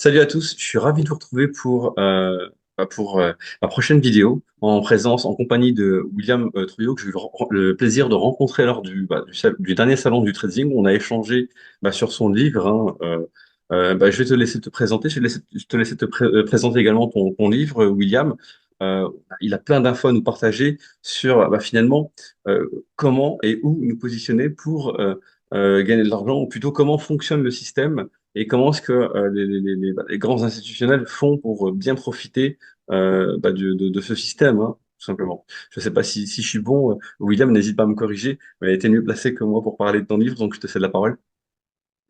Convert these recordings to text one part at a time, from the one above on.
Salut à tous, je suis ravi de vous retrouver pour ma prochaine vidéo en présence, en compagnie de William Trouillot, que j'ai eu le plaisir de rencontrer lors du dernier salon du trading où on a échangé sur son livre. Je vais te laisser te présenter, je te laisser présenter également ton livre, William. Il a plein d'infos à nous partager sur finalement comment et où nous positionner pour gagner de l'argent, ou plutôt comment fonctionne le système et comment est-ce que les grands institutionnels font pour bien profiter de ce système, hein, tout simplement. Je ne sais pas si je suis bon. William, n'hésite pas à me corriger, mais il était mieux placé que moi pour parler de ton livre, donc je te cède la parole.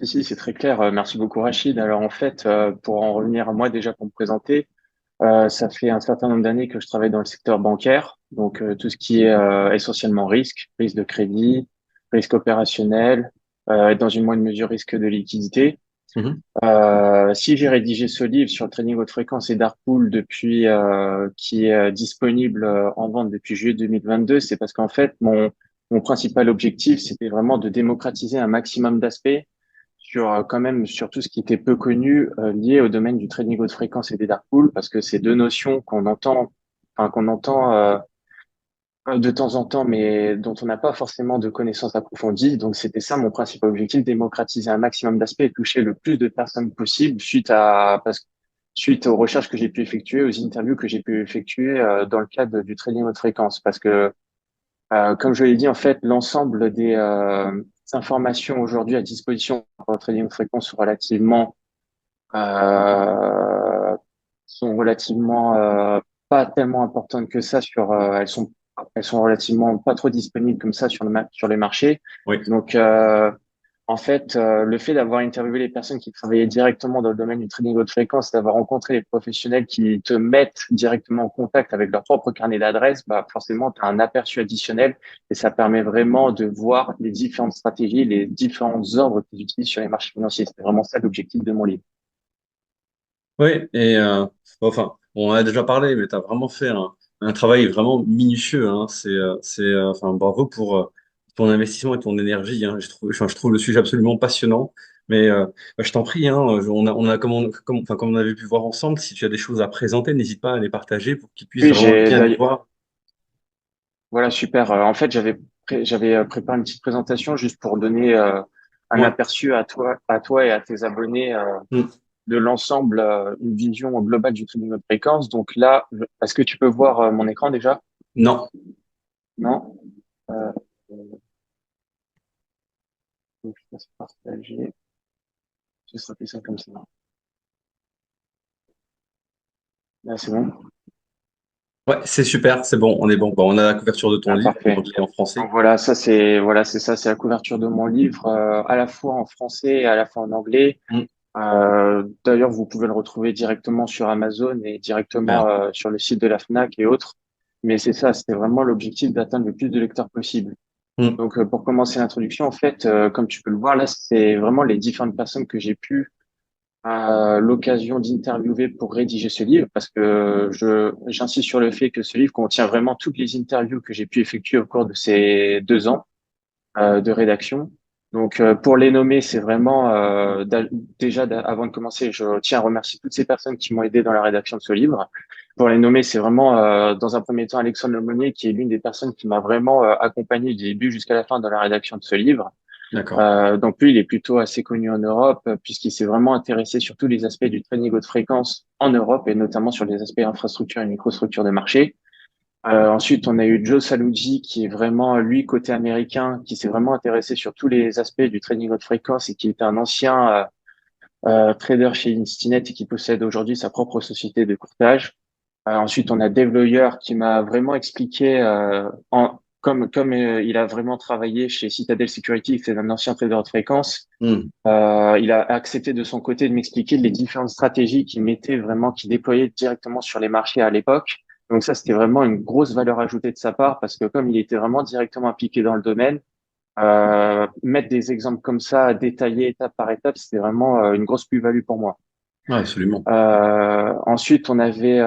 Si, c'est très clair. Merci beaucoup, Rachid. Alors, en fait, pour en revenir à moi, déjà pour me présenter, ça fait un certain nombre d'années que je travaille dans le secteur bancaire. Donc, tout ce qui est essentiellement risque de crédit, risque opérationnel, et dans une moindre mesure, risque de liquidité. Mhm. Si j'ai rédigé ce livre sur le trading haute fréquence et Darpool depuis, qui est disponible en vente depuis juillet 2022, c'est parce qu'en fait, mon principal objectif, c'était vraiment de démocratiser un maximum d'aspects sur quand même sur tout ce qui était peu connu lié au domaine du trading haute fréquence et des dark pools parce que c'est deux notions qu'on entend de temps en temps mais dont on n'a pas forcément de connaissances approfondies. Donc c'était ça mon principal objectif, démocratiser un maximum d'aspects et toucher le plus de personnes possible suite aux recherches que j'ai pu effectuer, aux interviews que j'ai pu effectuer dans le cadre du trading haute fréquence parce que comme je l'ai dit, en fait, l'ensemble des informations aujourd'hui à disposition pour le trading de fréquence euh, sont relativement pas tellement importantes que ça elles sont relativement pas trop disponibles comme ça sur les marchés. Oui. Donc, en fait, le fait d'avoir interviewé les personnes qui travaillaient directement dans le domaine du trading haute fréquence, d'avoir rencontré les professionnels qui te mettent directement en contact avec leur propre carnet d'adresses, bah forcément, tu as un aperçu additionnel et ça permet vraiment de voir les différentes stratégies, les différents ordres qu'ils utilisent sur les marchés financiers. C'est vraiment ça l'objectif de mon livre. Oui, et enfin, on en a déjà parlé, mais tu as vraiment fait un travail vraiment minutieux, hein. Enfin, bravo pour ton investissement et ton énergie, hein. Je trouve le sujet absolument passionnant. Mais je t'en prie, hein, comme on avait pu voir ensemble, si tu as des choses à présenter, n'hésite pas à les partager pour qu'ils puissent Oui, vraiment j'ai bien les d'ailleurs, voir. voilà, super. En fait, j'avais préparé une petite présentation juste pour donner un Ouais. aperçu à toi et à tes abonnés Mm. de l'ensemble, une vision globale du trading de fréquence. Donc là, est-ce que tu peux voir mon écran déjà? Non. Non? Euh, donc, je passe partager. Ce sera plus simple comme ça. Là, c'est bon? Ouais, c'est super, c'est bon, on est bon. Bon, on a la couverture de ton Ah, livre en parfait. anglais et en français. Donc voilà, c'est ça, c'est la couverture de mon livre, à la fois en français et à la fois en anglais. Mm. D'ailleurs, vous pouvez le retrouver directement sur Amazon et directement Super. sur le site de la Fnac et autres. Mais c'est ça, c'était vraiment l'objectif d'atteindre le plus de lecteurs possible. Mm. Donc, pour commencer l'introduction, en fait, comme tu peux le voir là, c'est vraiment les différentes personnes que j'ai pu l'occasion d'interviewer pour rédiger ce livre, parce que j'insiste sur le fait que ce livre contient vraiment toutes les interviews que j'ai pu effectuer au cours de ces 2 ans de rédaction. Donc, pour les nommer, c'est vraiment avant de commencer, je tiens à remercier toutes ces personnes qui m'ont aidé dans la rédaction de ce livre. Pour les nommer, c'est vraiment dans un premier temps Alexandre Lemonnier, qui est l'une des personnes qui m'a vraiment accompagné du début jusqu'à la fin dans la rédaction de ce livre. D'accord. Donc lui, il est plutôt assez connu en Europe puisqu'il s'est vraiment intéressé sur tous les aspects du trading haute fréquence en Europe et notamment sur les aspects infrastructure et microstructure de marché. Ensuite, on a eu Joe Saluggi, qui est vraiment, lui, côté américain, qui s'est vraiment intéressé sur tous les aspects du trading haute fréquence et qui est un ancien trader chez Instinet et qui possède aujourd'hui sa propre société de courtage. Ensuite, on a Dave Lawyer qui m'a vraiment expliqué, comme il a vraiment travaillé chez Citadel Security, c'est un ancien trader de fréquence, Mm. il a accepté de son côté de m'expliquer les différentes stratégies qu'il mettait vraiment, qu'il déployait directement sur les marchés à l'époque. Donc ça, c'était vraiment une grosse valeur ajoutée de sa part parce que comme il était vraiment directement impliqué dans le domaine, mettre des exemples comme ça, détaillés étape par étape, c'était vraiment une grosse plus-value pour moi. Ouais, absolument. Ensuite, on avait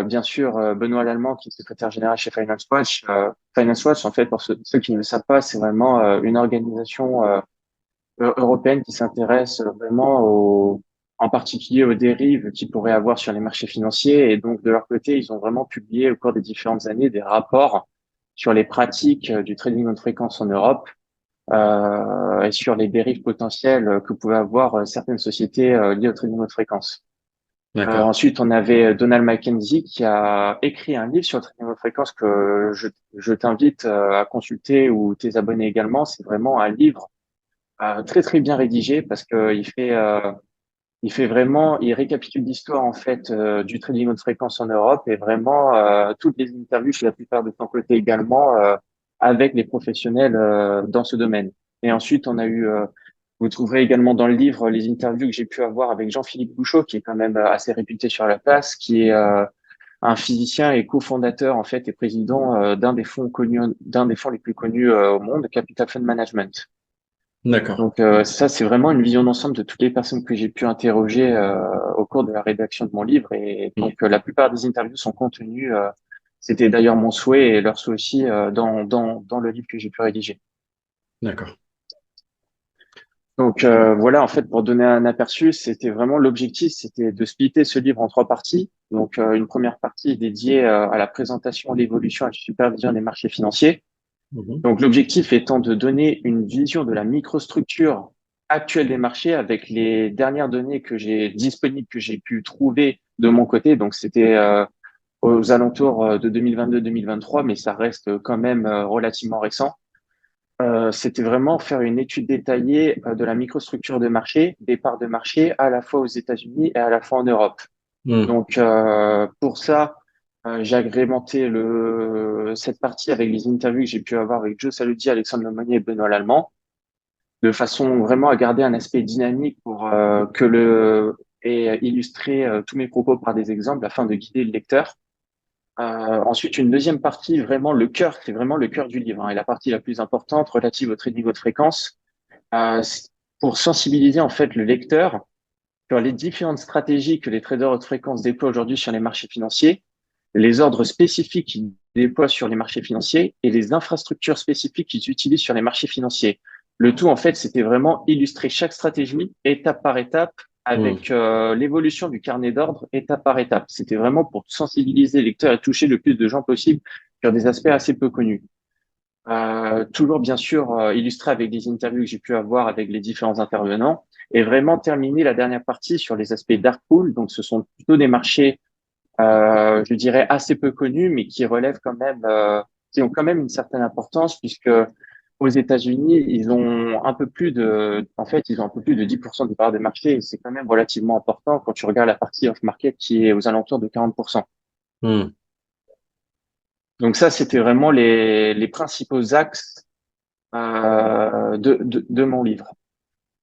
bien sûr Benoît Lallemand, qui est secrétaire général chez Finance Watch. Finance Watch, en fait, pour ceux qui ne le savent pas, c'est vraiment une organisation européenne qui s'intéresse vraiment en particulier aux dérives qu'ils pourraient avoir sur les marchés financiers. Et donc, de leur côté, ils ont vraiment publié au cours des différentes années des rapports sur les pratiques du trading haute fréquence en Europe et sur les dérives potentielles que pouvaient avoir certaines sociétés liées au trading haute fréquence. D'accord. Ensuite, on avait Donald Mackenzie qui a écrit un livre sur le trading haute fréquence que je t'invite à consulter ou tes abonnés également. C'est vraiment un livre très très bien rédigé parce que il fait vraiment, il récapitule l'histoire en fait du trading haute fréquence en Europe et vraiment toutes les interviews, je suis la plupart de son côté également avec les professionnels dans ce domaine. Et ensuite, vous trouverez également dans le livre les interviews que j'ai pu avoir avec Jean-Philippe Bouchot, qui est quand même assez réputé sur la place, qui est un physicien et cofondateur en fait et président d'un des fonds les plus connus au monde, Capital Fund Management. D'accord. Donc ça, c'est vraiment une vision d'ensemble de toutes les personnes que j'ai pu interroger au cours de la rédaction de mon livre. Et Hmm. donc la plupart des interviews sont contenues. C'était d'ailleurs mon souhait et leur souhait aussi dans le livre que j'ai pu rédiger. D'accord. Donc voilà, en fait, pour donner un aperçu, c'était vraiment l'objectif, c'était de splitter ce livre en trois parties. Donc une première partie dédiée à la présentation, l'évolution et la supervision des marchés financiers. Mhm. Donc, l'objectif étant de donner une vision de la microstructure actuelle des marchés avec les dernières données que j'ai disponibles, que j'ai pu trouver de mon côté. Donc, c'était aux alentours de 2022-2023, mais ça reste quand même relativement récent. C'était vraiment faire une étude détaillée de la microstructure de marché, des parts de marché à la fois aux États-Unis et à la fois en Europe. Hmm. Donc, pour ça, j'ai agrémenté cette partie avec les interviews que j'ai pu avoir avec Joe Saludi, Alexandre Lemonnier et Benoît Lallemand, de façon vraiment à garder un aspect dynamique pour et illustrer tous mes propos par des exemples afin de guider le lecteur. Ensuite, une deuxième partie, vraiment le cœur, c'est vraiment le cœur du livre, hein, et la partie la plus importante relative au trading haute fréquence, c'est pour sensibiliser en fait le lecteur sur les différentes stratégies que les traders haute fréquence déploient aujourd'hui sur les marchés financiers, les ordres spécifiques qu'ils déploient sur les marchés financiers et les infrastructures spécifiques qu'ils utilisent sur les marchés financiers. Le tout, en fait, c'était vraiment illustrer chaque stratégie étape par étape Hmm. avec l'évolution du carnet d'ordre étape par étape. C'était vraiment pour sensibiliser les lecteurs et toucher le plus de gens possible sur des aspects assez peu connus. Toujours bien sûr illustré avec des interviews que j'ai pu avoir avec les différents intervenants et vraiment terminer la dernière partie sur les aspects dark pool. Donc, ce sont plutôt des marchés, je dirais, assez peu connus, mais qui relèvent quand même, qui ont quand même une certaine importance puisque aux États-Unis, ils ont un peu plus de 10% des parts de marché et c'est quand même relativement important quand tu regardes la partie off-market qui est aux alentours de 40%. Hmm. Donc ça, c'était vraiment les principaux axes de mon livre.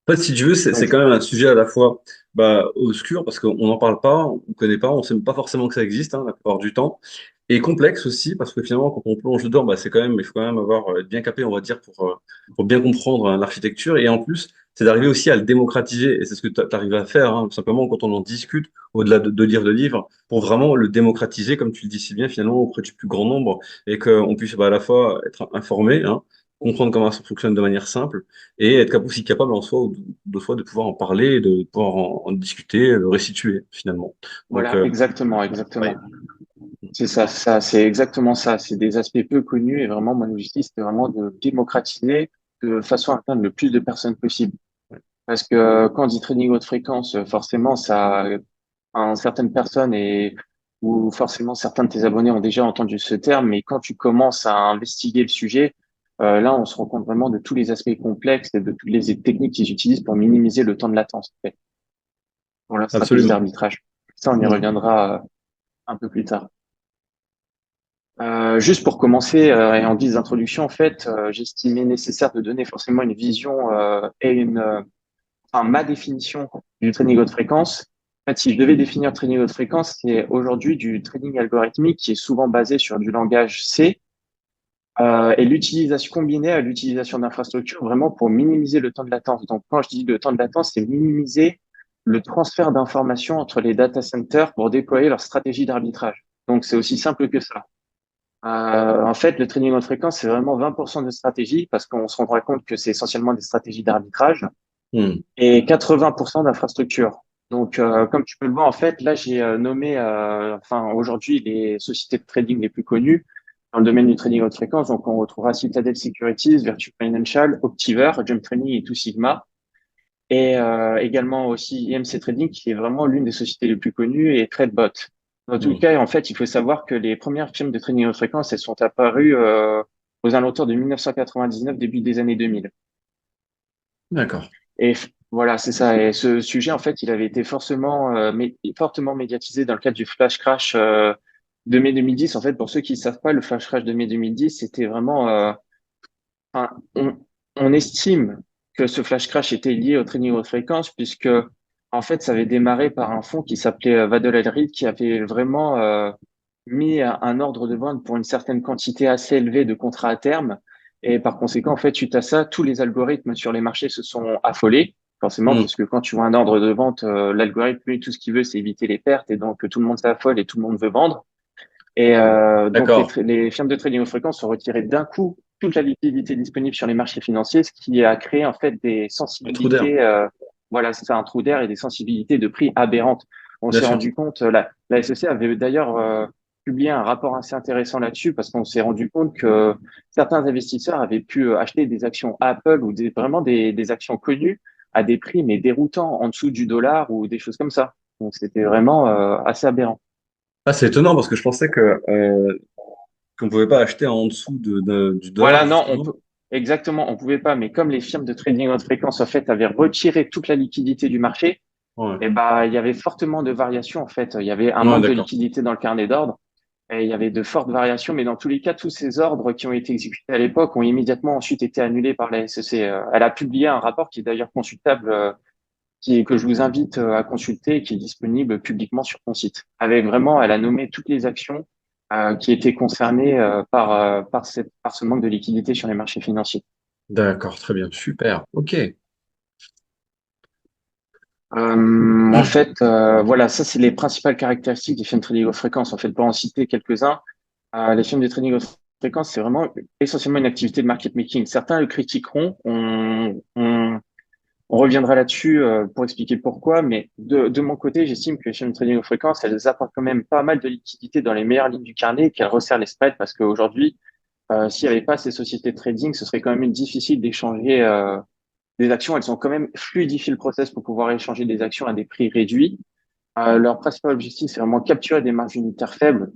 En fait, si tu veux, c'est Donc quand même un sujet à la fois obscur parce qu'on n'en parle pas, on ne connaît pas, on ne sait pas forcément que ça existe la plupart du temps, et complexe aussi parce que finalement, quand on plonge dedans, c'est quand même, il faut quand même être bien capé, on va dire, pour bien comprendre l'architecture. Et en plus, c'est d'arriver aussi à le démocratiser, et c'est ce que tu arrives à faire, tout simplement quand on en discute, au-delà de lire le livre, pour vraiment le démocratiser, comme tu le dis si bien, finalement, auprès du plus grand nombre, et qu'on puisse à la fois être informé, comprendre comment ça fonctionne de manière simple et être aussi capable en soi, de soi, de pouvoir en parler, de pouvoir en discuter, le restituer finalement. Donc, voilà, exactement, ouais. exactement. C'est ça, c'est exactement ça. C'est des aspects peu connus et vraiment, mon objectif, c'était vraiment de démocratiser de façon à atteindre le plus de personnes possible. Parce que quand on dit trading haute fréquence, forcément, certaines personnes ou forcément certains de tes abonnés ont déjà entendu ce terme, mais quand tu commences à investiguer le sujet, là, on se rend compte vraiment de tous les aspects complexes et de toutes les techniques qu'ils utilisent pour minimiser le temps de latence, en fait, pour leur stratégie Absolument. d'arbitrage. Ça, on y Mm. reviendra un peu plus tard. Juste pour commencer et en guise d'introduction, en fait, j'estimais nécessaire de donner forcément une vision ma définition du trading haute fréquence. En fait, si je devais définir le trading haute fréquence, c'est aujourd'hui du trading algorithmique qui est souvent basé sur du langage C et l'utilisation combinée à l'utilisation d'infrastructures vraiment pour minimiser le temps de latence. Donc, quand je dis le temps de latence, c'est minimiser le transfert d'informations entre les data centers pour déployer leur stratégie d'arbitrage. Donc, c'est aussi simple que ça. En fait, le trading haute fréquence, c'est vraiment 20% de stratégie parce qu'on se rendra compte que c'est essentiellement des stratégies d'arbitrage Mm. et 80% d'infrastructure. Donc, comme tu peux le voir, en fait, là, j'ai nommé, enfin, aujourd'hui, les sociétés de trading les plus connues dans le domaine du trading haute fréquence. Donc, on retrouvera Citadel Securities, Virtu Financial, Optiver, Jump Trading et Two Sigma. Et également aussi IMC Trading, qui est vraiment l'une des sociétés les plus connues, et TradeBot. Dans tout Hmm. cas, en fait, il faut savoir que les premières firmes de trading haute fréquence, elles sont apparues aux alentours de 1999, début des années 2000. D'accord. Et voilà, c'est ça. Et ce sujet, en fait, il avait été fortement médiatisé dans le cadre du flash crash de mai 2010. En fait, pour ceux qui ne savent pas, le flash crash de mai 2010, c'était vraiment... enfin, on estime que ce flash crash était lié au trading haute fréquence, puisque, en fait, ça avait démarré par un fonds qui s'appelait Waddell & Reed, qui avait vraiment mis un ordre de vente pour une certaine quantité assez élevée de contrats à terme. Et par conséquent, en fait, suite à ça, tous les algorithmes sur les marchés se sont affolés, forcément, Hmm. puisque quand tu vois un ordre de vente, l'algorithme, lui, tout ce qu'il veut, c'est éviter les pertes, et donc tout le monde s'affole et tout le monde veut vendre. Et donc, D'accord. les firmes de trading aux fréquences ont retiré d'un coup toute la liquidité disponible sur les marchés financiers, ce qui a créé en fait des Un trou d'air. sensibilités, voilà, c'est ça, un trou d'air et des sensibilités de prix aberrantes. On Bien s'est sûr. rendu compte, la SEC avait d'ailleurs publié un rapport assez intéressant là-dessus parce qu'on s'est rendu compte que certains investisseurs avaient pu acheter des actions Apple ou vraiment des actions connues à des prix mais déroutants en dessous du dollar ou des choses comme ça. Donc c'était vraiment assez aberrant. Ah, c'est étonnant parce que je pensais que qu'on pouvait pas acheter en dessous du dollar, Voilà, non, on justement. peut exactement, on pouvait pas, mais comme les firmes de trading haute fréquence en fait avaient retiré toute la liquidité du marché, Ouais. et ben il y avait fortement de variations en fait. Il y avait un Ouais, manque de d'accord. liquidité dans le carnet d'ordre et il y avait de fortes variations, mais dans tous les cas, tous ces ordres qui ont été exécutés à l'époque ont immédiatement ensuite été annulés par la SEC. Elle a publié un rapport qui est d'ailleurs consultable, que je vous invite à consulter, et qui est disponible publiquement sur ton site. Avec vraiment, elle a nommé toutes les actions qui étaient concernées par ce manque de liquidité sur les marchés financiers. D'accord, très bien. Super. Ok. En fait, voilà, ça c'est les principales caractéristiques des films trading haute fréquence. En fait, pour en citer quelques-uns, les films de trading haute fréquence, c'est vraiment essentiellement une activité de market making. Certains le critiqueront. On reviendra là-dessus pour expliquer pourquoi, mais de mon côté, j'estime que les chaînes de trading aux fréquences, elles apportent quand même pas mal de liquidité dans les meilleures lignes du carnet et qu'elles resserrent les spreads parce qu'aujourd'hui, s'il n'y avait pas ces sociétés de trading, ce serait quand même difficile d'échanger des actions. Elles ont quand même fluidifié le process pour pouvoir échanger des actions à des prix réduits. Leur principal objectif, c'est vraiment capturer des marges unitaires faibles.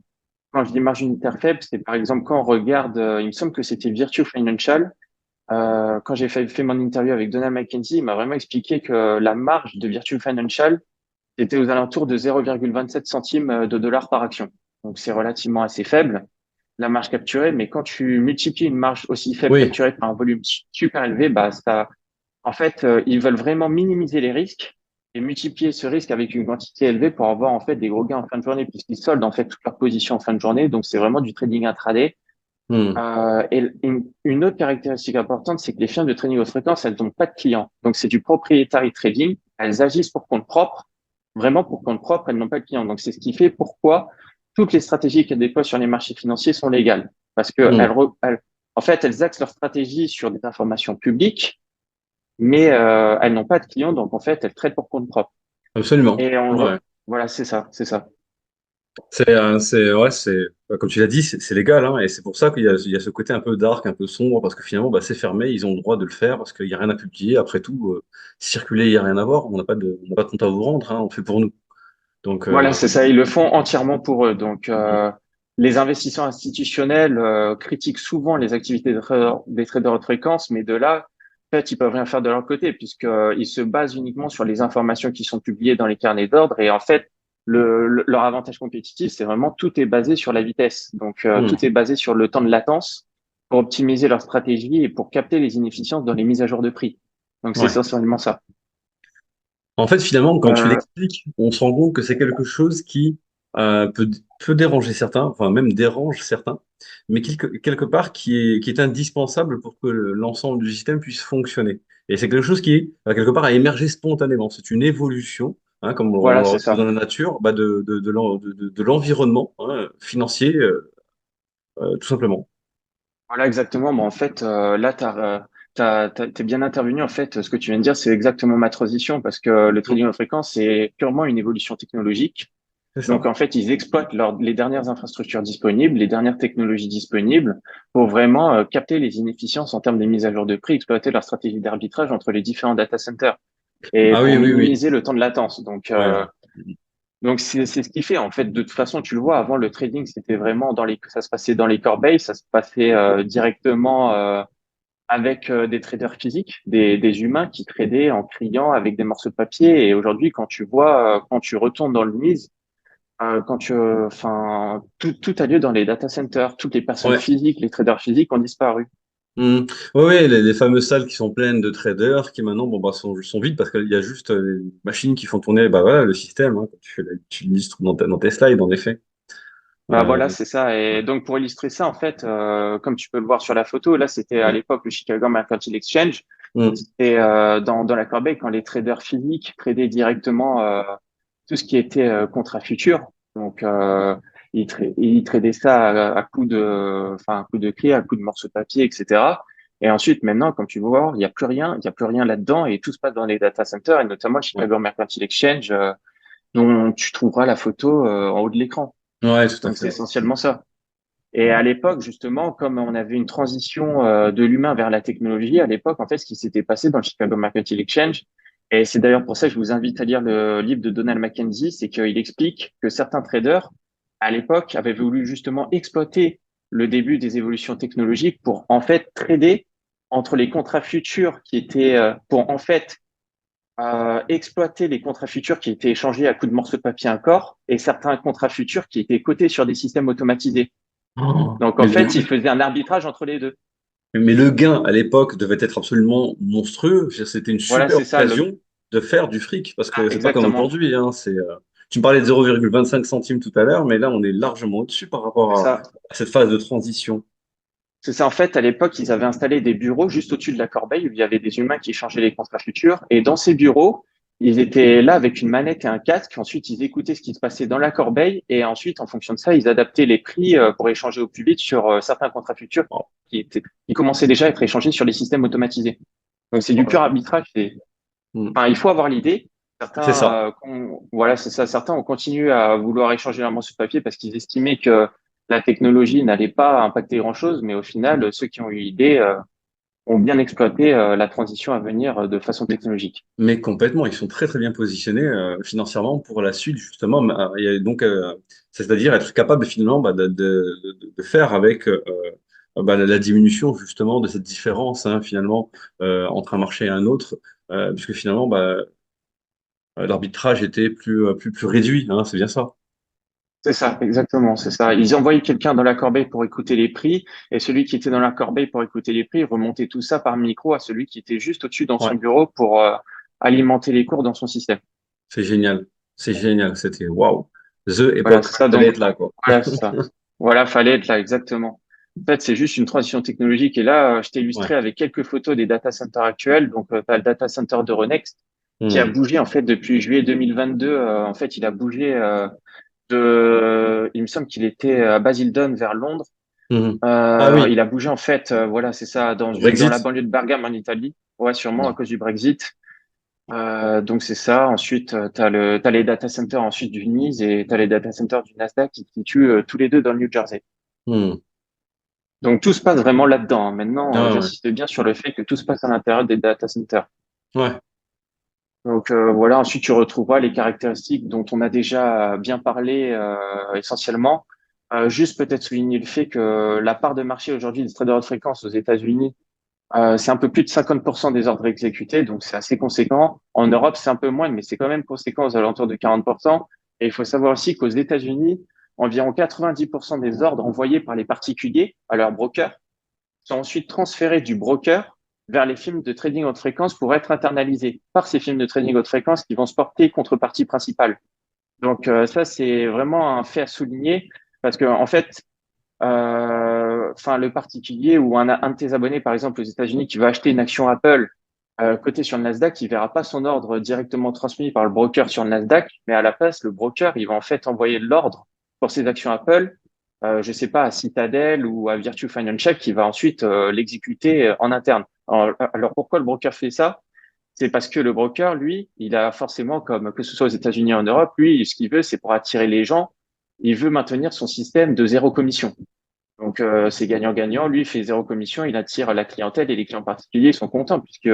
Quand je dis marge unitaire faible, c'est par exemple quand on regarde, il me semble que c'était Virtue Financial, quand j'ai fait mon interview avec Donald McKenzie, il m'a vraiment expliqué que la marge de Virtu Financial était aux alentours de 0,27 centimes de dollars par action. Donc, c'est relativement assez faible, la marge capturée, mais quand tu multiplies une marge aussi faible Oui. capturée par un volume super élevé, bah, ça, en fait, ils veulent vraiment minimiser les risques et multiplier ce risque avec une quantité élevée pour avoir, en fait, des gros gains en fin de journée puisqu'ils soldent, en fait, toute leur position en fin de journée. Donc, c'est vraiment du trading intraday. Hmm. Et une autre caractéristique importante, c'est que les firmes de trading haute fréquence, elles n'ont pas de clients. Donc, c'est du proprietary trading. Elles agissent pour compte propre, vraiment pour compte propre, elles n'ont pas de clients. Donc, c'est ce qui fait pourquoi toutes les stratégies qu'elles déploient sur les marchés financiers sont légales. Parce que Hmm. en fait, elles axent leur stratégie sur des informations publiques, mais elles n'ont pas de clients. Donc, en fait, elles traitent pour compte propre. Absolument. Et Ouais. voilà, c'est ça, c'est ça. Ouais, comme tu l'as dit, c'est légal, hein, et c'est pour ça il y a ce côté un peu dark, un peu sombre, parce que finalement, bah, c'est fermé, ils ont le droit de le faire parce qu'il n'y a rien à publier. Après tout, circuler, il n'y a rien à voir, on n'a pas de compte à vous rendre, hein, on fait pour nous. Donc, Voilà, c'est ça. Ils le font entièrement pour eux. Donc, mm, les investisseurs institutionnels critiquent souvent les activités des traders de fréquence, mais de là, en fait, ils peuvent rien faire de leur côté puisque ils se basent uniquement sur les informations qui sont publiées dans les carnets d'ordre. Et en fait, leur avantage compétitif, c'est vraiment tout est basé sur la vitesse. Donc, tout est mm, basé sur le temps de latence pour optimiser leur stratégie et pour capter les inefficiences dans les mises à jour de prix. Donc, c'est ouais. essentiellement ça. En fait, finalement, quand tu Euh, l'expliques, on se rend compte que c'est quelque chose qui peut déranger certains, enfin même dérange certains, mais quelque part qui est indispensable pour que l'ensemble du système puisse fonctionner. Et c'est quelque chose qui, quelque part, a émergé spontanément. C'est une évolution, hein, comme on voilà, le c'est retrouve dans ça. la nature, bah, de l'environnement, hein, financier, tout simplement. Voilà, exactement. Bon, en fait, là, t'es bien intervenu. En fait, ce que tu viens de dire, c'est exactement ma transition parce que le Mm. trading haute fréquence, c'est purement une évolution technologique. C'est Donc, ça. en fait, ils exploitent les dernières infrastructures disponibles, les dernières technologies disponibles pour vraiment capter les inefficiences en termes de mise à jour de prix, exploiter leur stratégie d'arbitrage entre les différents data centers et Ah pour oui, oui, oui. minimiser le temps de latence. Ouais. Donc c'est ce qui fait en fait. De toute façon, tu le vois. Avant, le trading, c'était vraiment ça se passait dans les corbeilles, ça se passait directement avec des traders physiques, des humains qui tradaient en criant avec des morceaux de papier. Et aujourd'hui, quand tu retournes dans le mise, tout a lieu dans les data centers. Toutes les personnes Ouais. physiques, les traders physiques ont disparu. Mm. Ouais, ouais, les fameuses salles qui sont pleines de traders qui maintenant bon, bah, sont vides parce qu'il y a juste les machines qui font tourner bah, voilà, le système, hein, quand tu l'illustres dans tes slides, en effet. Bah Euh, voilà, c'est ça. ouais. Et donc pour illustrer ça, en fait, comme tu peux le voir sur la photo, là c'était à l'époque le Chicago Mercantile Exchange. Mm. Et dans la corbeille, quand les traders physiques tradaient directement tout ce qui était contrat futur, donc ils tradaient ça à coup à coup de clé, à coup de morceaux de papier, etc. Et ensuite, maintenant, comme tu vois, il y a plus rien là-dedans et tout se passe dans les data centers et notamment le Ouais. Chicago Mercantile Exchange, dont tu trouveras la photo en haut de l'écran. Ouais, tout à Donc c'est fait. essentiellement ça. Et à l'époque, justement, comme on avait une transition de l'humain vers la technologie, à l'époque, en fait, ce qui s'était passé dans le Chicago Mercantile Exchange, et c'est d'ailleurs pour ça que je vous invite à lire le livre de Donald Mackenzie, c'est qu'il explique que certains traders, à l'époque, avaient voulu justement exploiter le début des évolutions technologiques pour, en fait, trader entre les contrats futurs qui étaient, pour, en fait, exploiter les contrats futurs qui étaient échangés à coups de morceaux de papier un corps et certains contrats futurs qui étaient cotés sur des systèmes automatisés. Oh, Donc, en fait, il faisait un arbitrage entre les deux. mais le gain à l'époque devait être absolument monstrueux. Je veux dire, c'était une Voilà, super c'est ça. occasion de faire du fric parce Ah, que c'est pas comme exactement. aujourd'hui, hein, tu me parlais de 0,25 centimes tout à l'heure, mais là on est largement au-dessus par C'est rapport ça. à cette phase de transition. C'est ça. En fait, à l'époque, ils avaient installé des bureaux juste au-dessus de la corbeille où il y avait des humains qui échangeaient les contrats futurs. Et dans ces bureaux, ils étaient là avec une manette et un casque. Ensuite, ils écoutaient ce qui se passait dans la corbeille. Et ensuite, en fonction de ça, ils adaptaient les prix pour échanger au plus vite sur certains contrats futurs qui commençaient déjà à être échangés sur les systèmes automatisés. Donc, c'est du pur arbitrage. Hmm. Enfin, il faut avoir l'idée. C'est ça. Voilà, c'est ça. Certains ont continué à vouloir échanger leur morceau de papier parce qu'ils estimaient que la technologie n'allait pas impacter grand-chose, mais au final, ceux qui ont eu l'idée ont bien exploité la transition à venir de façon technologique. Mais complètement, ils sont très très bien positionnés financièrement pour la suite justement. C'est-à-dire être capable finalement bah, de faire avec bah, la diminution justement de cette différence hein, finalement entre un marché et un autre, puisque finalement bah, l'arbitrage était plus réduit, hein, c'est bien ça. C'est ça, exactement, c'est ça. Ils envoyaient quelqu'un dans la corbeille pour écouter les prix, et celui qui était dans la corbeille pour écouter les prix remontait tout ça par micro à celui qui était juste au-dessus dans Ouais, son bureau pour alimenter les cours dans son système. c'est génial, c'est génial, c'était waouh, the Voilà, époque, c'est ça. fallait Donc, être là quoi. voilà, c'est ça. Voilà, fallait être là, exactement. En fait, c'est juste une transition technologique. Et là, je t'ai illustré Ouais. avec quelques photos des data centers actuels. Donc, tu as le data center d'Euronext qui a Hmm. bougé, en fait, depuis juillet 2022. En fait, il a bougé il me semble qu'il était à Basildon vers Londres. Mhm. Ah oui, Il a bougé, en fait, voilà, c'est ça, dans la Brexit. banlieue de Bergame en Italie. Ouais, sûrement à Hmm. cause du Brexit. Donc c'est ça. Ensuite, t'as les data centers ensuite du NIS et t'as les data centers du Nasdaq qui se situent tous les deux dans le New Jersey. Hmm. Donc tout se passe vraiment là-dedans, hein. Maintenant, Ah ouais. j'insiste bien sur le fait que tout se passe à l'intérieur des data centers. Ouais. Donc voilà. Ensuite, tu retrouveras les caractéristiques dont on a déjà bien parlé essentiellement. Juste peut-être souligner le fait que la part de marché aujourd'hui des traders de fréquence aux États-Unis, c'est un peu plus de 50% des ordres exécutés, donc c'est assez conséquent. En Europe, c'est un peu moins, mais c'est quand même conséquent aux alentours de 40%. Et il faut savoir aussi qu'aux États-Unis, environ 90% des ordres envoyés par les particuliers à leurs brokers sont ensuite transférés du broker vers les films de trading haute fréquence pour être internalisés par ces films de trading haute fréquence qui vont se porter contrepartie principale. Donc ça, c'est vraiment un fait à souligner parce que en fait, le particulier ou un de tes abonnés, par exemple, aux États-Unis, qui va acheter une action Apple cotée sur le Nasdaq, il verra pas son ordre directement transmis par le broker sur le Nasdaq, mais à la place, le broker, il va en fait envoyer l'ordre pour ses actions Apple, je sais pas, à Citadel ou à Virtu Financial, qui va ensuite l'exécuter en interne. Alors pourquoi le broker fait ça? C'est parce que le broker, lui, il a forcément, comme que ce soit aux États-Unis ou en Europe, lui, ce qu'il veut, c'est pour attirer les gens, il veut maintenir son système de zéro commission. Donc, c'est gagnant-gagnant. Lui, il fait zéro commission, il attire la clientèle et les clients particuliers sont contents puisque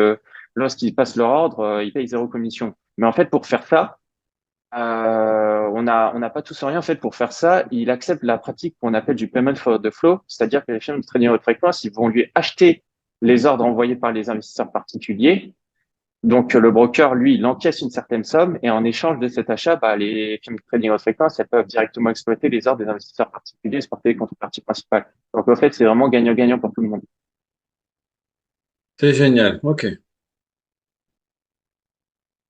lorsqu'ils passent leur ordre, ils payent zéro commission. Mais en fait, pour faire ça, on n'a pas tous rien. En fait, pour faire ça, il accepte la pratique qu'on appelle du payment for the flow, c'est-à-dire que les firmes de trading haute fréquence, ils vont lui acheter les ordres envoyés par les investisseurs particuliers. Donc, le broker, lui, il encaisse une certaine somme et en échange de cet achat, bah, les firmes de trading haute fréquence, elles peuvent directement exploiter les ordres des investisseurs particuliers et se porter les contreparties principales. Donc, en fait, c'est vraiment gagnant-gagnant pour tout le monde. C'est génial. OK.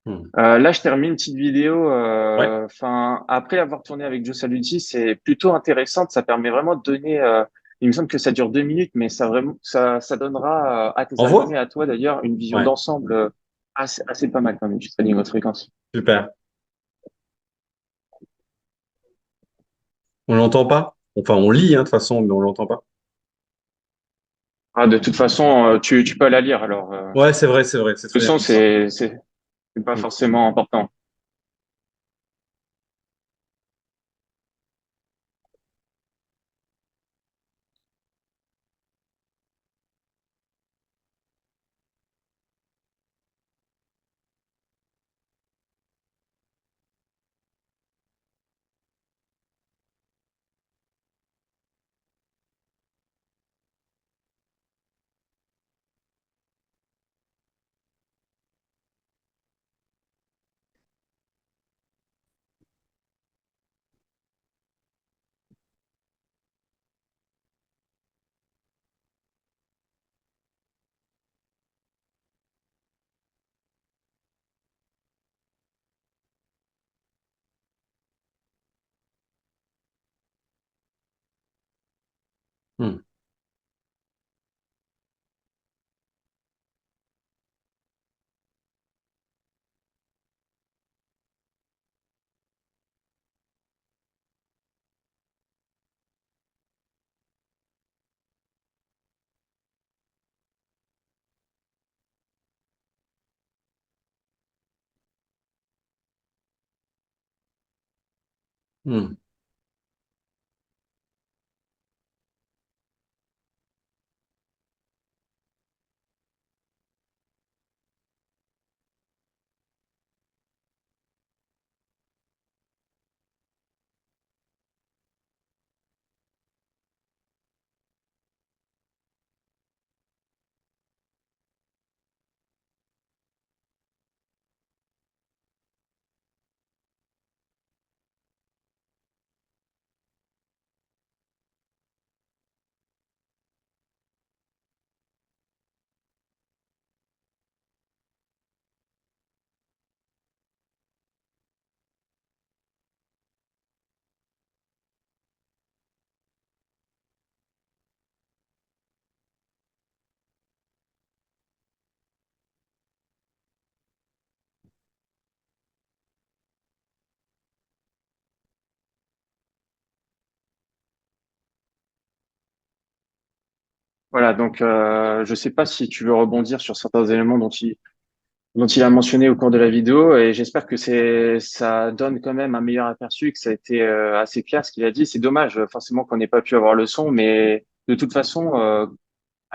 Hmm. Là, je termine une petite vidéo. Ouais. Enfin, après avoir tourné avec Joe Saluti, c'est plutôt intéressante. Ça permet vraiment de donner. Il me semble que ça dure 2 minutes, mais ça vraiment, ça donnera à tes abonnés, Envoie? à toi d'ailleurs, une vision Ouais. d'ensemble assez pas mal quand même du trading haute fréquence. Super. On l'entend pas? Enfin, on lit, hein, de toute façon, mais on l'entend pas. Ah, de toute façon, tu peux la lire. Alors, Ouais, c'est vrai, c'est vrai. C'est le très bien son, comme ça. c'est pas Hmm. forcément important. Hmm. Hmm. Voilà. Donc, je sais pas si tu veux rebondir sur certains éléments dont il a mentionné au cours de la vidéo et j'espère que ça donne quand même un meilleur aperçu, que ça a été assez clair ce qu'il a dit. C'est dommage forcément qu'on n'ait pas pu avoir le son, mais de toute façon,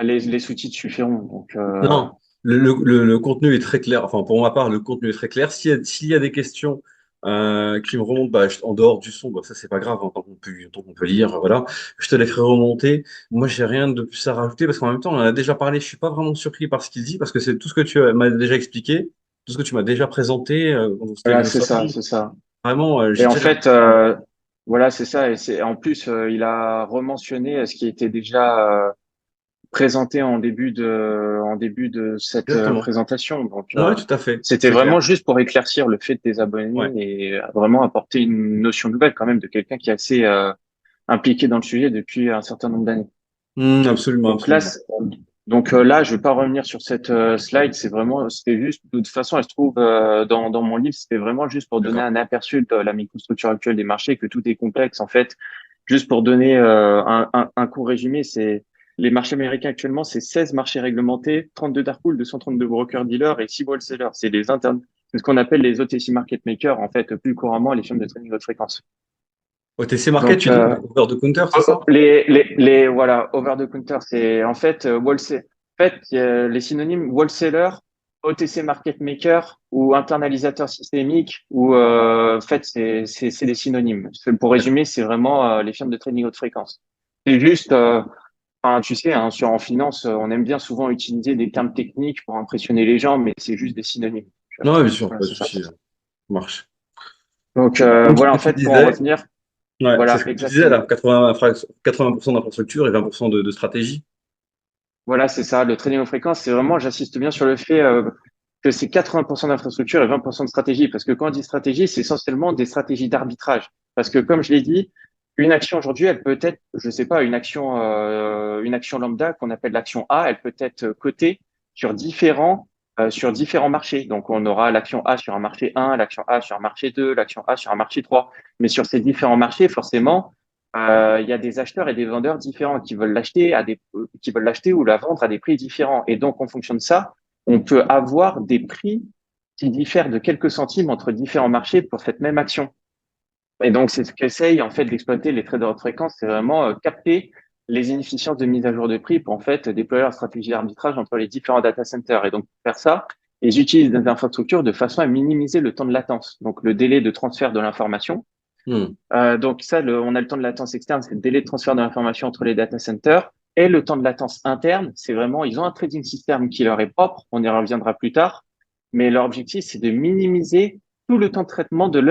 les sous-titres suffiront. Donc, Non, le contenu est très clair. Enfin, pour ma part, le contenu est très clair. S'il y a des questions qui me remontent en dehors du son, bah, ça, c'est pas grave, hein, tant qu'on peut lire, voilà. Je te les ferai remonter. Moi, j'ai rien de plus à rajouter parce qu'en même temps, on en a déjà parlé. Je suis pas vraiment surpris par ce qu'il dit parce que c'est tout ce que tu m'as déjà expliqué, tout ce que tu m'as déjà présenté quand on s'était voilà, vu au c'est ça, salon. c'est ça. Vraiment, Et j'ai en déjà fait, l'habitude. voilà, c'est ça. Et c'est en plus, il a rementionné ce qui était déjà présenté en début de cette Exactement. présentation. Donc, Ouais, tout à fait. c'était C'est vraiment clair. juste pour éclaircir le fait des abonnés Ouais. et vraiment apporter une notion nouvelle quand même de quelqu'un qui est assez impliqué dans le sujet depuis un certain nombre d'années. Absolument, Donc là, absolument. là, je vais pas revenir sur cette slide. C'était juste, de toute façon, elle se trouve dans mon livre. C'était vraiment juste pour donner D'accord. un aperçu de la microstructure actuelle des marchés, que tout est complexe en fait. Juste pour donner un court résumé, Les marchés américains actuellement, c'est 16 marchés réglementés, 32 dark pools, 232 brokers-dealers et 6 wholesalers. C'est les internes. C'est ce qu'on appelle les OTC market makers, en fait, plus couramment les firmes de trading haute fréquence. OTC Market, Donc, tu dis, over the counter, c'est ça? voilà, over the counter, c'est en fait wholesale. En fait, les synonymes wholesaler, OTC market maker ou internalisateur systémique ou en fait c'est des synonymes. Pour résumer, c'est vraiment les firmes de trading haute fréquence. C'est juste, enfin, tu sais, hein, en finance, on aime bien souvent utiliser des termes techniques pour impressionner les gens, mais c'est juste des synonymes. Non, ouais, bien sûr, Voilà, pas de c'est ça. souci, ça marche. Donc Donc, ce voilà, que en tu fait, pour en disais, revenir, ouais, c'est voilà, ce que tu disais là, exactement. 80% d'infrastructure et 20% de stratégie. Voilà, c'est ça. Le trading aux fréquences, c'est vraiment, j'insiste bien sur le fait que c'est 80% d'infrastructure et 20% de stratégie. Parce que quand on dit stratégie, c'est essentiellement des stratégies d'arbitrage. Parce que comme je l'ai dit, une action aujourd'hui, elle peut être, je sais pas, une action lambda qu'on appelle l'action A, elle peut être cotée sur différents marchés. Donc, on aura l'action A sur un marché 1, l'action A sur un marché 2, l'action A sur un marché 3. Mais sur ces différents marchés, forcément, il y a des acheteurs et des vendeurs différents qui veulent l'acheter ou la vendre à des prix différents. Et donc, en fonction de ça, on peut avoir des prix qui diffèrent de quelques centimes entre différents marchés pour cette même action. Et donc, c'est ce qu'essayent en fait d'exploiter les traders de fréquence, c'est vraiment capter les inefficiences de mise à jour de prix pour en fait déployer leur stratégie d'arbitrage entre les différents data centers. Et donc, pour faire ça, ils utilisent des infrastructures de façon à minimiser le temps de latence, donc le délai de transfert de l'information. Hmm. Donc ça, on a le temps de latence externe, c'est le délai de transfert de l'information entre les data centers. Et le temps de latence interne, c'est vraiment, ils ont un trading system qui leur est propre, on y reviendra plus tard, mais leur objectif, c'est de minimiser tout le temps de traitement de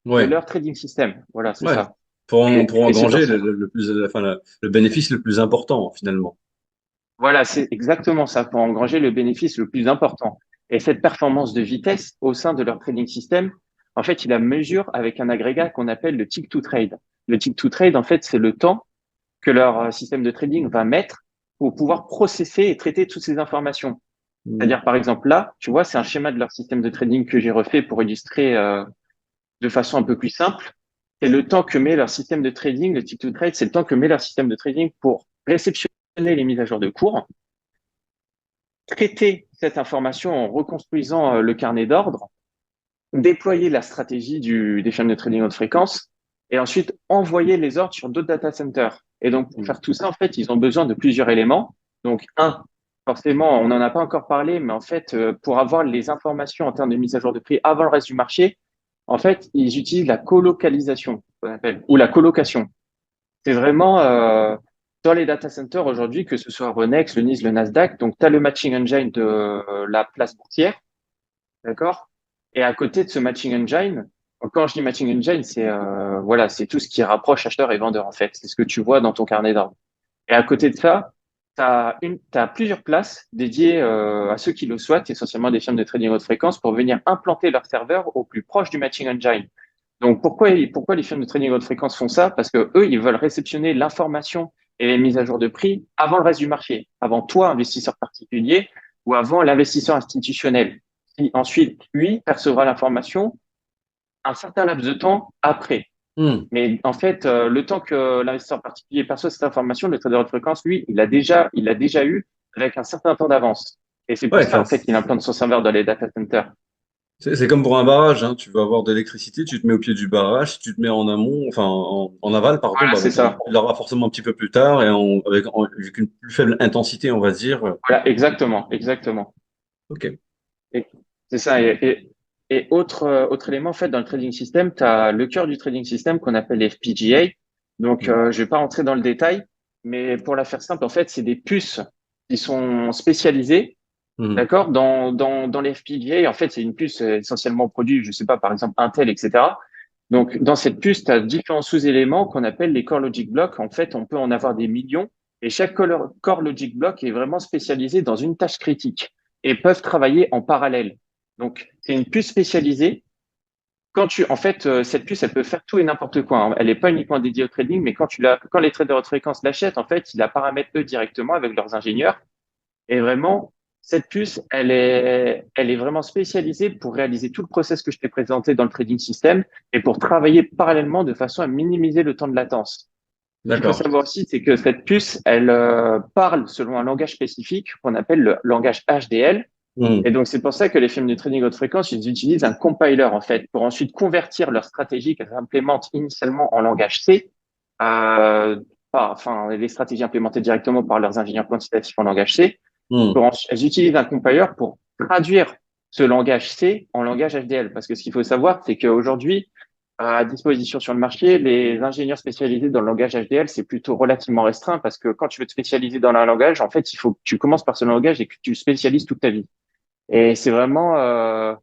Ouais, leur trading system. Voilà, c'est ouais. ça. Pour Et c'est pour engranger ça. le plus, enfin, le bénéfice le plus important, finalement. Voilà, c'est exactement ça, pour engranger le bénéfice le plus important. Et cette performance de vitesse au sein de leur trading system, en fait, il la mesure avec un agrégat qu'on appelle le tick to trade. Le tick to trade, en fait, c'est le temps que leur système de trading va mettre pour pouvoir processer et traiter toutes ces informations. Hmm. C'est-à-dire, par exemple, là, tu vois, c'est un schéma de leur système de trading que j'ai refait pour illustrer de façon un peu plus simple. C'est le temps que met leur système de trading, le tick to trade, c'est le temps que met leur système de trading pour réceptionner les mises à jour de cours, traiter cette information en reconstruisant le carnet d'ordre, déployer la stratégie des chaînes de trading haute fréquence et ensuite envoyer les ordres sur d'autres data centers. Et donc, pour Hmm. faire tout ça, en fait, ils ont besoin de plusieurs éléments. Donc, forcément, on n'en a pas encore parlé, mais en fait, pour avoir les informations en termes de mise à jour de prix avant le reste du marché, en fait, ils utilisent la colocalisation, qu'on appelle, ou la colocation. C'est vraiment dans les data centers aujourd'hui, que ce soit Euronext, le NYSE, le Nasdaq, donc tu as le matching engine de la place boursière, d'accord? Et à côté de ce matching engine, donc quand je dis matching engine, c'est voilà, c'est tout ce qui rapproche acheteur et vendeur en fait. C'est ce que tu vois dans ton carnet d'ordre. Et à côté de ça, t'as plusieurs places dédiées à ceux qui le souhaitent, essentiellement des firmes de trading haute fréquence, pour venir implanter leur serveur au plus proche du matching engine. Donc pourquoi les firmes de trading haute fréquence font ça? Parce que eux, ils veulent réceptionner l'information et les mises à jour de prix avant le reste du marché, avant toi, investisseur particulier, ou avant l'investisseur institutionnel, qui ensuite, lui, percevra l'information un certain laps de temps après. Hmm. Mais en fait, le temps que l'investisseur particulier perçoit cette information, le trader de fréquence, lui, il l'a déjà eu avec un certain temps d'avance. Et c'est pour Ouais, ça, enfin, en fait, qu'il implante son serveur dans les data centers. c'est comme pour un barrage, hein. Tu veux avoir de l'électricité, tu te mets au pied du barrage. Si tu te mets en amont, enfin en aval, pardon, Voilà, bah, c'est ça. tu l'auras forcément un petit peu plus tard et avec une plus faible intensité, on va dire. Voilà, exactement, exactement. Ok. Et c'est ça. Et autre élément, en fait, dans le trading system, tu as le cœur du trading system qu'on appelle les FPGA. Donc, Hmm. je vais pas rentrer dans le détail, mais pour la faire simple, en fait, c'est des puces qui sont spécialisées. Hmm. D'accord? Dans les FPGA, en fait, c'est une puce essentiellement produite, je sais pas, par exemple, Intel, etc. Donc, dans cette puce, tu as différents sous-éléments qu'on appelle les core logic blocks. En fait, on peut en avoir des millions et chaque core logic block est vraiment spécialisé dans une tâche critique et peuvent travailler en parallèle. Donc, c'est une puce spécialisée. En fait, cette puce, elle peut faire tout et n'importe quoi, hein. Elle n'est pas uniquement dédiée au trading, mais quand les traders haute fréquence l'achètent, en fait, ils la paramètrent eux directement avec leurs ingénieurs et vraiment, cette puce, elle est vraiment spécialisée pour réaliser tout le process que je t'ai présenté dans le trading system et pour travailler parallèlement de façon à minimiser le temps de latence. Ce qu'il faut D'accord. savoir aussi, c'est que cette puce, elle parle selon un langage spécifique qu'on appelle le langage HDL. Hmm. Et donc, c'est pour ça que les firmes de trading haute fréquence, ils utilisent un compiler, en fait, pour ensuite convertir leur stratégie qu'elles implémentent initialement en langage C, euh, enfin, les stratégies implémentées directement par leurs ingénieurs quantitatifs en langage C. Hmm. Elles utilisent un compiler pour traduire ce langage C en langage HDL. Parce que ce qu'il faut savoir, c'est qu'aujourd'hui, à disposition sur le marché, les ingénieurs spécialisés dans le langage HDL, c'est plutôt relativement restreint parce que quand tu veux te spécialiser dans un langage, en fait, il faut que tu commences par ce langage et que tu spécialises toute ta vie. Et c'est vraiment en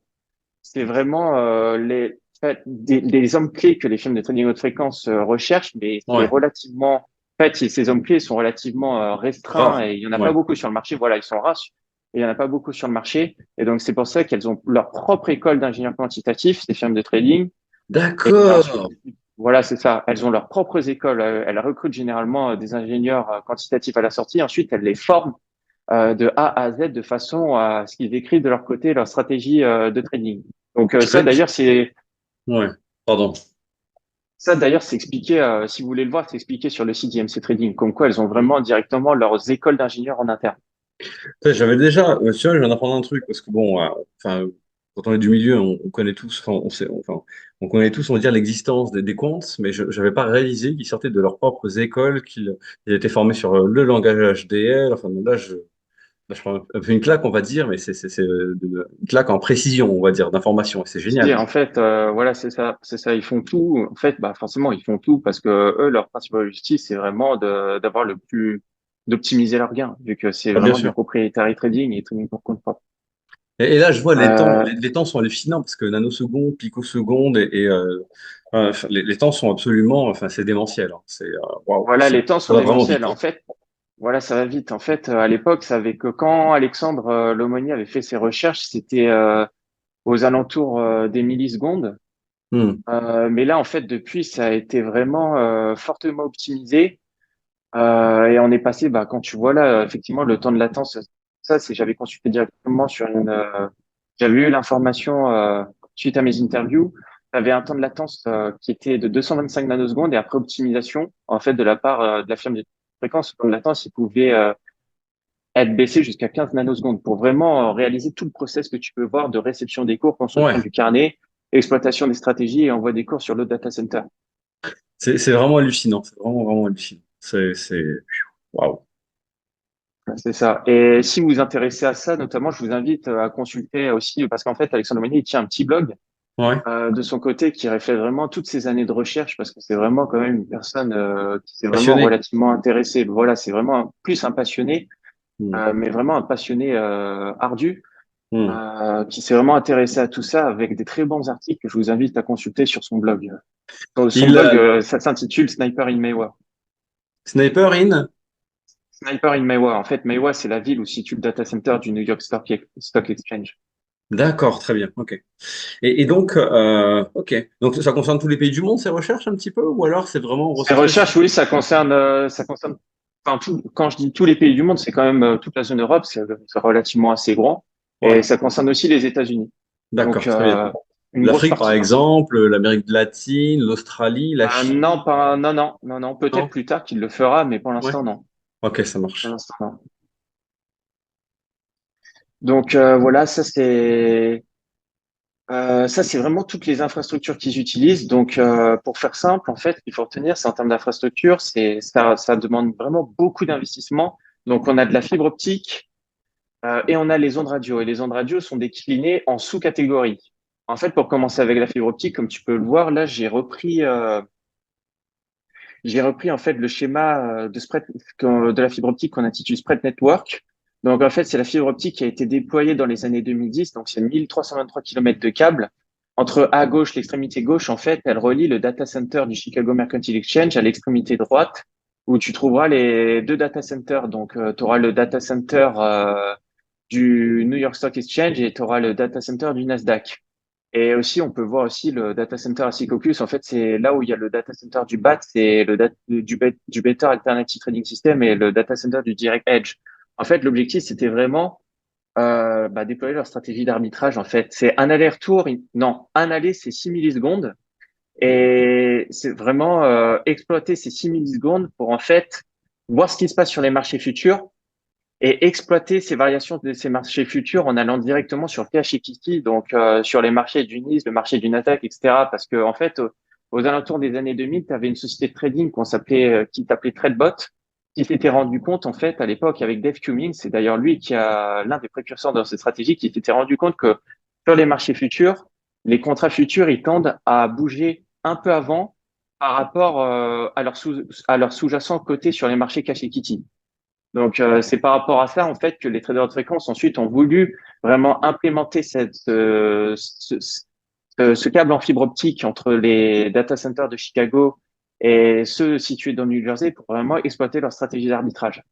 fait, des hommes clés que les firmes de trading haute fréquence recherchent, mais c'est Ouais. relativement, en fait, ces hommes clés sont relativement restreints Rare. et il y en a pas Ouais. beaucoup sur le marché. Voilà, ils sont rares et il y en a pas beaucoup sur le marché. Et donc c'est pour ça qu'elles ont leur propre école d'ingénieurs quantitatifs, ces firmes de trading. Et ensuite, D'accord. voilà, c'est ça. Elles ont leurs propres écoles. Elles recrutent généralement des ingénieurs quantitatifs à la sortie. Ensuite, elles les forment de A à Z de façon à ce qu'ils écrivent de leur côté leur stratégie de trading. Donc J'avais- j'- Ouais. Pardon. ça d'ailleurs c'est expliqué si vous voulez le voir, c'est expliqué sur le site d'IMC Trading comme quoi elles ont vraiment directement leurs écoles d'ingénieurs en interne. Ça, j'avais déjà, tu vois, je viens d'apprendre un truc parce que bon, enfin, quand on est du milieu, on connaît tous, enfin, on connaît tous, on va dire, l'existence des quants, mais je n'avais pas réalisé qu'ils sortaient de leurs propres écoles, qu'ils étaient formés sur le langage HDL. Enfin, là, je prends un peu une claque, on va dire, mais une claque en précision, on va dire, d'information, et c'est Si, génial. en fait, voilà, c'est ça, ils font tout. En fait, bah forcément, ils font tout parce que eux, leur principal objectif, c'est vraiment d'avoir le plus, d'optimiser leurs gains, vu que c'est Ah, bien vraiment du sûr. proprietary trading et trading pour compte propre. Et là, je vois les temps, Euh, les temps sont hallucinants parce que nanosecondes, picosecondes enfin, les temps sont absolument, enfin, c'est démentiel, hein. Waouh, voilà, les temps sont ça va vraiment démentiels. vite, En hein. fait, voilà, ça va vite. En fait, à l'époque, ça avait que quand Alexandre Lomoni avait fait ses recherches, c'était aux alentours des millisecondes. Hmm. Mais là, en fait, depuis, ça a été vraiment fortement optimisé. Et on est passé, bah, quand tu vois là, effectivement, le temps de latence, ça, c'est j'avais consulté directement sur j'avais eu l'information suite à mes interviews. J'avais un temps de latence qui était de 225 nanosecondes et après optimisation, en fait, de la part de la firme de fréquence, le temps de latence, il pouvait être baissé jusqu'à 15 nanosecondes pour vraiment réaliser tout le process que tu peux voir de réception des cours, construction Ouais, du carnet, exploitation des stratégies et envoi des cours sur le data center. c'est vraiment hallucinant, c'est vraiment, vraiment hallucinant. Waouh. C'est ça. Et si vous vous intéressez à ça, notamment, je vous invite à consulter aussi, parce qu'en fait, Alexandre Monnier, il tient un petit blog Ouais, de son côté qui reflète vraiment toutes ces années de recherche, parce que c'est vraiment quand même une personne qui s'est vraiment passionné. relativement intéressée. Voilà, c'est vraiment plus un passionné, Hmm. mais vraiment un passionné ardu, Hmm. qui s'est vraiment intéressé à tout ça avec des très bons articles que je vous invite à consulter sur son blog. Son Il, blog, ça s'intitule Sniper in Maywa. Sniper in? Sniper in Maywa. En fait, Maywa, c'est la ville où se situe le data center du New York Stock Exchange. D'accord, très bien, ok. Et donc, ok. Donc, ça concerne tous les pays du monde, ces recherches, un petit peu, ou alors c'est vraiment Ces recentré sur... recherches, oui, ça concerne, enfin, tout, quand je dis tous les pays du monde, c'est quand même toute la zone Europe, c'est relativement assez grand, et Ouais, ça concerne aussi les États-Unis. Donc, d'accord, très bien. une grosse L'Afrique, par partie, hein. exemple, l'Amérique latine, l'Australie, la Non, Chine, pas, non, non, non, non, peut-être non? plus tard qu'il le fera, mais pour Ouais, l'instant, non. ok, ça Pour marche. l'instant, non. Donc, voilà, ça, c'est vraiment toutes les infrastructures qu'ils utilisent. Donc, pour faire simple, en fait, ce qu'il faut retenir, c'est en termes d'infrastructure, ça demande vraiment beaucoup d'investissement. Donc, on a de la fibre optique et on a les ondes radio. Et les ondes radio sont déclinées en sous-catégories. En fait, pour commencer avec la fibre optique, comme tu peux le voir, là, j'ai repris en fait le schéma de spread de la fibre optique qu'on intitule Spread Network. Donc, en fait, c'est la fibre optique qui a été déployée dans les années 2010. Donc, c'est 1323 km de câble. Entre à gauche, l'extrémité gauche, en fait, elle relie le data center du Chicago Mercantile Exchange à l'extrémité droite, où tu trouveras les deux data centers. Donc, tu auras le data center du New York Stock Exchange et tu auras le data center du Nasdaq. Et aussi, on peut voir aussi le data center à Secaucus. En fait, c'est là où il y a le data center du BAT, c'est du Better Alternative Trading System et le data center du Direct Edge. En fait, l'objectif, c'était vraiment déployer leur stratégie d'arbitrage. En fait, c'est un aller-retour. Non, un aller, c'est 6 millisecondes. Et c'est vraiment exploiter ces 6 millisecondes pour en fait voir ce qui se passe sur les marchés futurs et exploiter ces variations de ces marchés futurs en allant directement sur le cash equity, donc sur les marchés du Nice, le marché du Nasdaq, etc. Parce que en fait, aux alentours des années 2000, tu avais une société de trading qui s'appelait TradeBot, qui s'était rendu compte en fait à l'époque avec Dave Cummings, c'est d'ailleurs lui qui a l'un des précurseurs de cette stratégie, qui s'était rendu compte que sur les marchés futurs, les contrats futurs, ils tendent à bouger un peu avant par rapport à leur sous-jacent coté sur les marchés cash equity. Donc, c'est par rapport à ça, en fait, que les traders de fréquence ensuite ont voulu vraiment implémenter ce câble en fibre optique entre les data centers de Chicago et ceux situés dans le New Jersey pour vraiment exploiter leur stratégie d'arbitrage.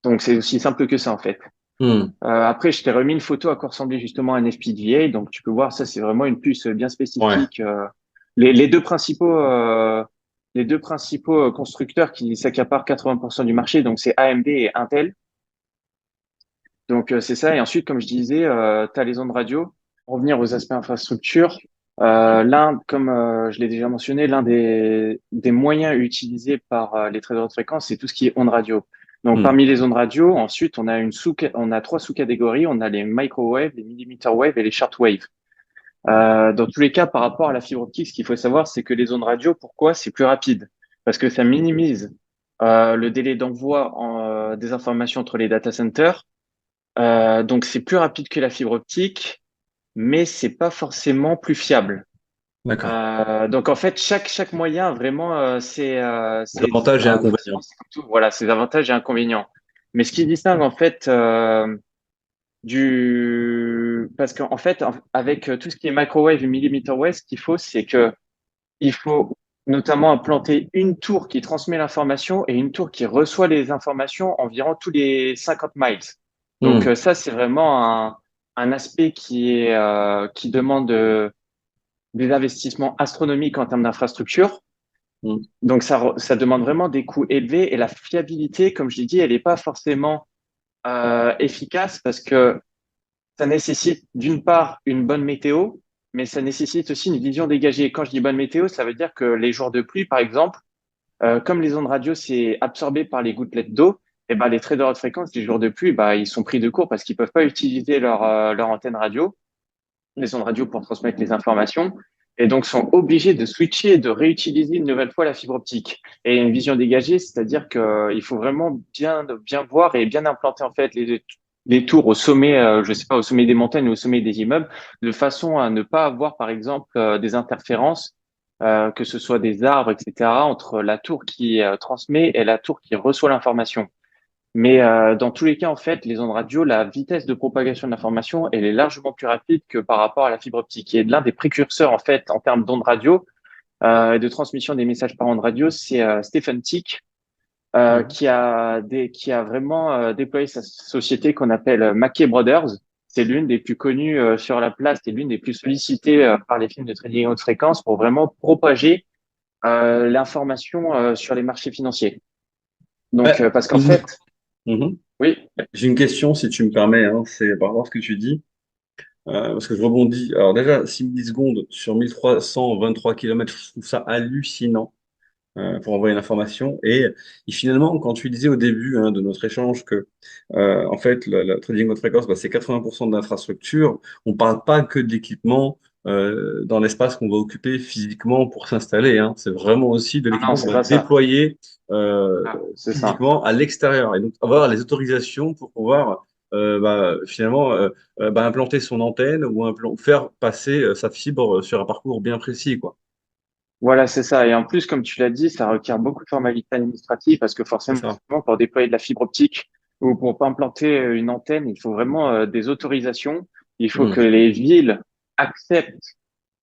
Donc, c'est aussi simple que ça, en fait. Hmm. Après, je t'ai remis une photo à quoi ressemblait justement un FPGA. Donc, tu peux voir, ça, c'est vraiment une puce bien Ouais. spécifique. Les deux principaux, constructeurs qui s'accaparent 80% du marché, donc c'est AMD et Intel. Donc, c'est ça. Et ensuite, comme je disais, tu as les ondes radio. Pour revenir aux aspects infrastructure, comme je l'ai déjà mentionné, l'un des moyens utilisés par les traders de fréquence, c'est tout ce qui est ondes radio. Donc, Hmm. parmi les ondes radio, ensuite, on a trois sous-catégories. On a les microwave, les millimeter wave et les shortwave. Dans tous les cas, par rapport à la fibre optique, ce qu'il faut savoir, c'est que les ondes radio, pourquoi? C'est plus rapide. Parce que ça minimise le délai d'envoi des informations entre les data centers. Donc c'est plus rapide que la fibre optique, mais c'est pas forcément plus fiable. D'accord. Donc en fait chaque moyen vraiment Avantages et inconvénients. forcément c'est comme tout, voilà, ses avantages et inconvénients. Mais ce qui distingue en fait du parce qu'en fait avec tout ce qui est microwave et millimeter wave, ce qu'il faut c'est que il faut notamment implanter une tour qui transmet l'information et une tour qui reçoit les informations environ tous les 50 miles. Donc Hmm. ça, c'est vraiment un aspect qui demande des investissements astronomiques en termes d'infrastructure. Hmm. Donc ça demande vraiment des coûts élevés et la fiabilité, comme je l'ai dit, elle n'est pas forcément efficace parce que ça nécessite d'une part une bonne météo, mais ça nécessite aussi une vision dégagée. Quand je dis bonne météo, ça veut dire que les jours de pluie, par exemple, comme les ondes radio, c'est absorbé par les gouttelettes d'eau, et ben les traders haute fréquence, les jours de pluie, bah, ils sont pris de court parce qu'ils peuvent pas utiliser leur antenne radio, les ondes radio pour transmettre les informations, et donc sont obligés de switcher et de réutiliser une nouvelle fois la fibre optique. Et une vision dégagée, c'est-à-dire qu'il faut vraiment bien voir et bien implanter en fait les tours au sommet, je sais pas, au sommet des montagnes ou au sommet des immeubles, de façon à ne pas avoir, par exemple, des interférences, que ce soit des arbres, etc., entre la tour qui transmet et la tour qui reçoit l'information. Mais dans tous les cas, en fait, les ondes radio, la vitesse de propagation de l'information, elle est largement plus rapide que par rapport à la fibre optique. Et l'un des précurseurs, en fait, en termes d'ondes radio et de transmission des messages par ondes radio, c'est Stephen Tick, Hmm. qui a vraiment déployé sa société qu'on appelle Mackey Brothers. C'est l'une des plus connues sur la place et l'une des plus sollicitées par les films de trading haute fréquence pour vraiment propager l'information sur les marchés financiers. Donc, Ouais. parce qu'en fait, Mhm. oui, J'ai une question, si tu me permets, hein, c'est par rapport à ce que tu dis, parce que je rebondis. Alors déjà, 6 millisecondes sur 1323 km, je trouve ça hallucinant pour envoyer une information. Et finalement, quand tu disais au début de notre échange que en fait, la trading haute fréquence, bah, c'est 80% de l'infrastructure, on ne parle pas que de l'équipement dans l'espace qu'on va occuper physiquement pour s'installer, hein. C'est vraiment aussi de non, l'équipement qu'on c'est va pas ça. déployer euh, Ah, c'est ça. physiquement à l'extérieur. Et donc, avoir les autorisations pour pouvoir finalement implanter son antenne ou faire passer sa fibre sur un parcours bien précis, quoi. Voilà, c'est ça. Et en plus, comme tu l'as dit, ça requiert beaucoup de formalités administratives parce que C'est forcément, ça. pour déployer de la fibre optique ou pour implanter une antenne, il faut vraiment des autorisations. Il faut Hmm. que les villes acceptent,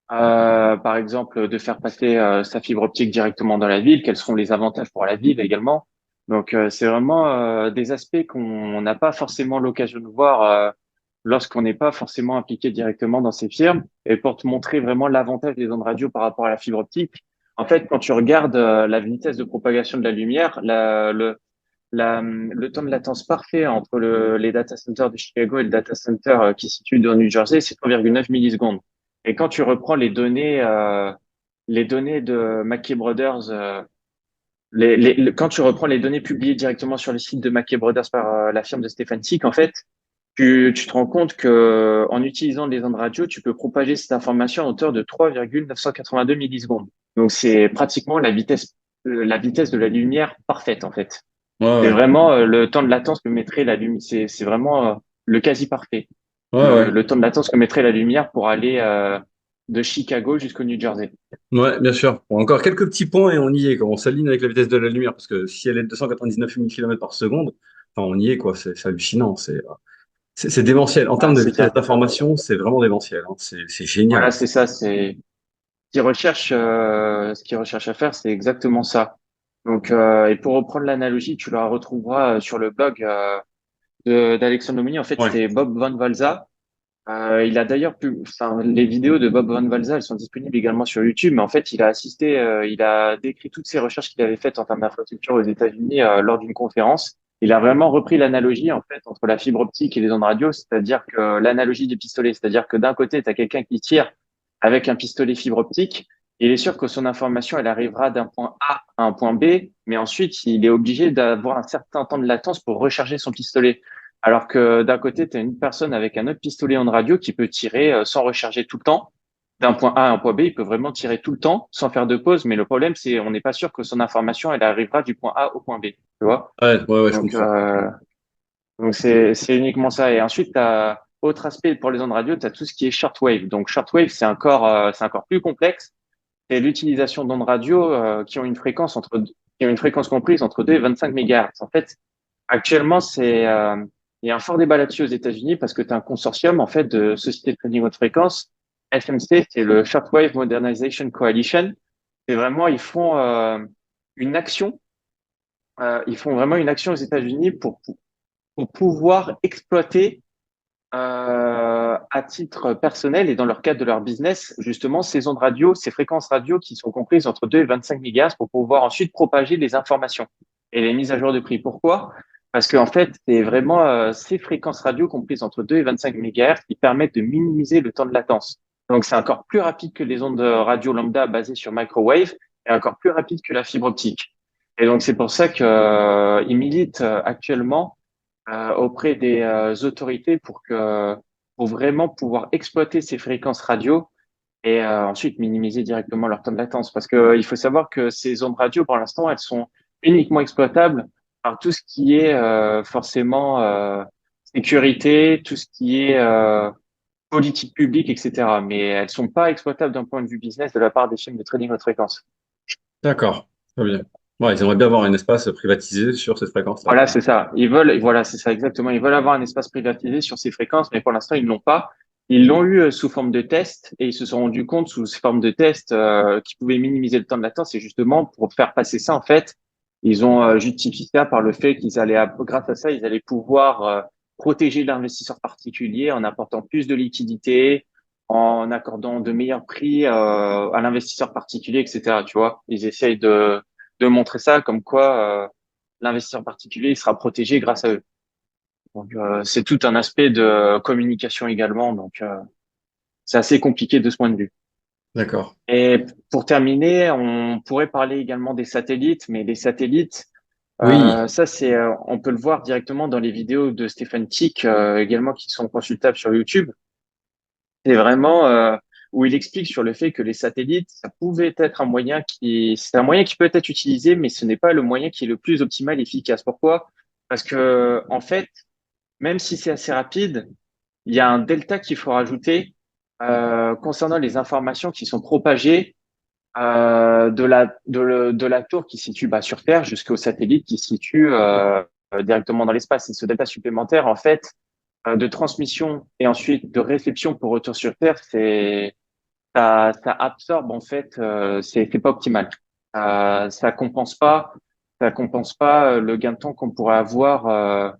par exemple, de faire passer sa fibre optique directement dans la ville. Quels seront les avantages pour la ville également? Donc, c'est vraiment des aspects qu'on n'a pas forcément l'occasion de voir lorsqu'on n'est pas forcément impliqué directement dans ces firmes. Et pour te montrer vraiment l'avantage des ondes radio par rapport à la fibre optique, en fait, quand tu regardes la vitesse de propagation de la lumière, le temps de latence parfait entre les data centers de Chicago et le data center qui se situe dans New Jersey, c'est 3,9 millisecondes. Et quand tu reprends les données les données de McKay Brothers, quand tu reprends les données publiées directement sur le site de McKay Brothers par la firme de Stephen Tick, en fait, tu te rends compte que en utilisant les ondes radio, tu peux propager cette information à hauteur de 3,982 millisecondes. Donc, c'est pratiquement la vitesse de la lumière parfaite, en fait. Ouais, C'est ouais. vraiment le temps de latence que mettrait la lumière. C'est vraiment le quasi parfait. Ouais, ouais. Le temps de latence que mettrait la lumière pour aller de Chicago jusqu'au New Jersey. Ouais, bien sûr. Bon, encore quelques petits points et on y est, quoi. On s'aligne avec la vitesse de la lumière, parce que si elle est de 299 000 km par seconde, enfin, on y est, quoi. C'est hallucinant. C'est démentiel. En Ah, termes de c'est vitesse ça. d'information, c'est vraiment démentiel, hein. C'est génial. Voilà, c'est ça. C'est ce qu'ils recherchent à faire, c'est exactement ça. Donc, et pour reprendre l'analogie, tu la retrouveras sur le blog d'Alexandre Lomini. En fait, Ouais. c'est Bob Van Valza. Il a d'ailleurs enfin, les vidéos de Bob Van Valza, elles sont disponibles également sur YouTube. Mais en fait, il a décrit toutes ces recherches qu'il avait faites en termes d'infrastructure aux États-Unis lors d'une conférence. Il a vraiment repris l'analogie en fait entre la fibre optique et les ondes radio, c'est-à-dire que l'analogie du pistolet, c'est-à-dire que d'un côté, tu as quelqu'un qui tire avec un pistolet fibre optique. Il est sûr que son information, elle arrivera d'un point A à un point B, mais ensuite, il est obligé d'avoir un certain temps de latence pour recharger son pistolet. Alors que d'un côté, tu as une personne avec un autre pistolet en radio qui peut tirer sans recharger tout le temps. D'un point A à un point B, il peut vraiment tirer tout le temps sans faire de pause. Mais le problème, c'est on n'est pas sûr que son information, elle arrivera du point A au point B. Tu vois? Ouais, ouais, ouais, je Donc, comprends. c'est uniquement ça. Et ensuite, tu as autre aspect pour les ondes radio, tu as tout ce qui est shortwave. Donc, shortwave, c'est encore plus complexe. C'est l'utilisation d'ondes radio qui ont une fréquence comprise entre 2 et 25 MHz. En fait, actuellement, il y a un fort débat là-dessus aux États-Unis parce que tu as un consortium en fait de sociétés de trading haute fréquence. FMC, c'est le Shortwave Modernization Coalition. C'est vraiment une action. Ils font vraiment une action aux États-Unis pour pouvoir exploiter à titre personnel et dans leur cadre de leur business, justement, ces ondes radio, ces fréquences radio qui sont comprises entre 2 et 25 MHz pour pouvoir ensuite propager les informations et les mises à jour de prix. Pourquoi? Parce qu'en fait, c'est vraiment ces fréquences radio comprises entre 2 et 25 MHz qui permettent de minimiser le temps de latence. Donc, c'est encore plus rapide que les ondes radio lambda basées sur microwave et encore plus rapide que la fibre optique. Et donc, c'est pour ça qu'ils militent actuellement auprès des autorités pour vraiment pouvoir exploiter ces fréquences radio et ensuite minimiser directement leur temps de latence. Parce que il faut savoir que ces ondes radio, pour l'instant, elles sont uniquement exploitables par tout ce qui est forcément sécurité, tout ce qui est politique publique, etc. Mais elles sont pas exploitables d'un point de vue business de la part des chaînes de trading haute fréquence. D'accord. Très bien. Ouais, ils aimeraient bien avoir un espace privatisé sur cette fréquence-là, Voilà, quoi. c'est ça. Voilà, c'est ça exactement. Ils veulent avoir un espace privatisé sur ces fréquences, mais pour l'instant, ils ne l'ont pas. Ils l'ont eu sous forme de test et ils se sont rendus compte sous forme de test qu'ils pouvaient minimiser le temps de latence. Et justement, pour faire passer ça, en fait, ils ont justifié ça par le fait grâce à ça, ils allaient pouvoir protéger l'investisseur particulier en apportant plus de liquidité, en accordant de meilleurs prix à l'investisseur particulier, etc. Tu vois, ils essayent de montrer ça comme quoi l'investisseur particulier il sera protégé grâce à eux. Donc, c'est tout un aspect de communication également. Donc, c'est assez compliqué de ce point de vue. D'accord. Et pour terminer, on pourrait parler également des satellites, mais les satellites, Oui, on peut le voir directement dans les vidéos de Stephen Tick, également qui sont consultables sur YouTube. C'est vraiment où il explique sur le fait que les satellites, ça pouvait être c'est un moyen qui peut être utilisé, mais ce n'est pas le moyen qui est le plus optimal et efficace. Pourquoi? Parce que, en fait, même si c'est assez rapide, il y a un delta qu'il faut rajouter concernant les informations qui sont propagées de la tour qui se situe sur Terre jusqu'au satellite qui se situe directement dans l'espace. Et ce delta supplémentaire, en fait, de transmission et ensuite de réception pour retour sur Terre, ça absorbe en fait, c'est pas optimal. Ça compense pas le gain de temps qu'on pourrait avoir,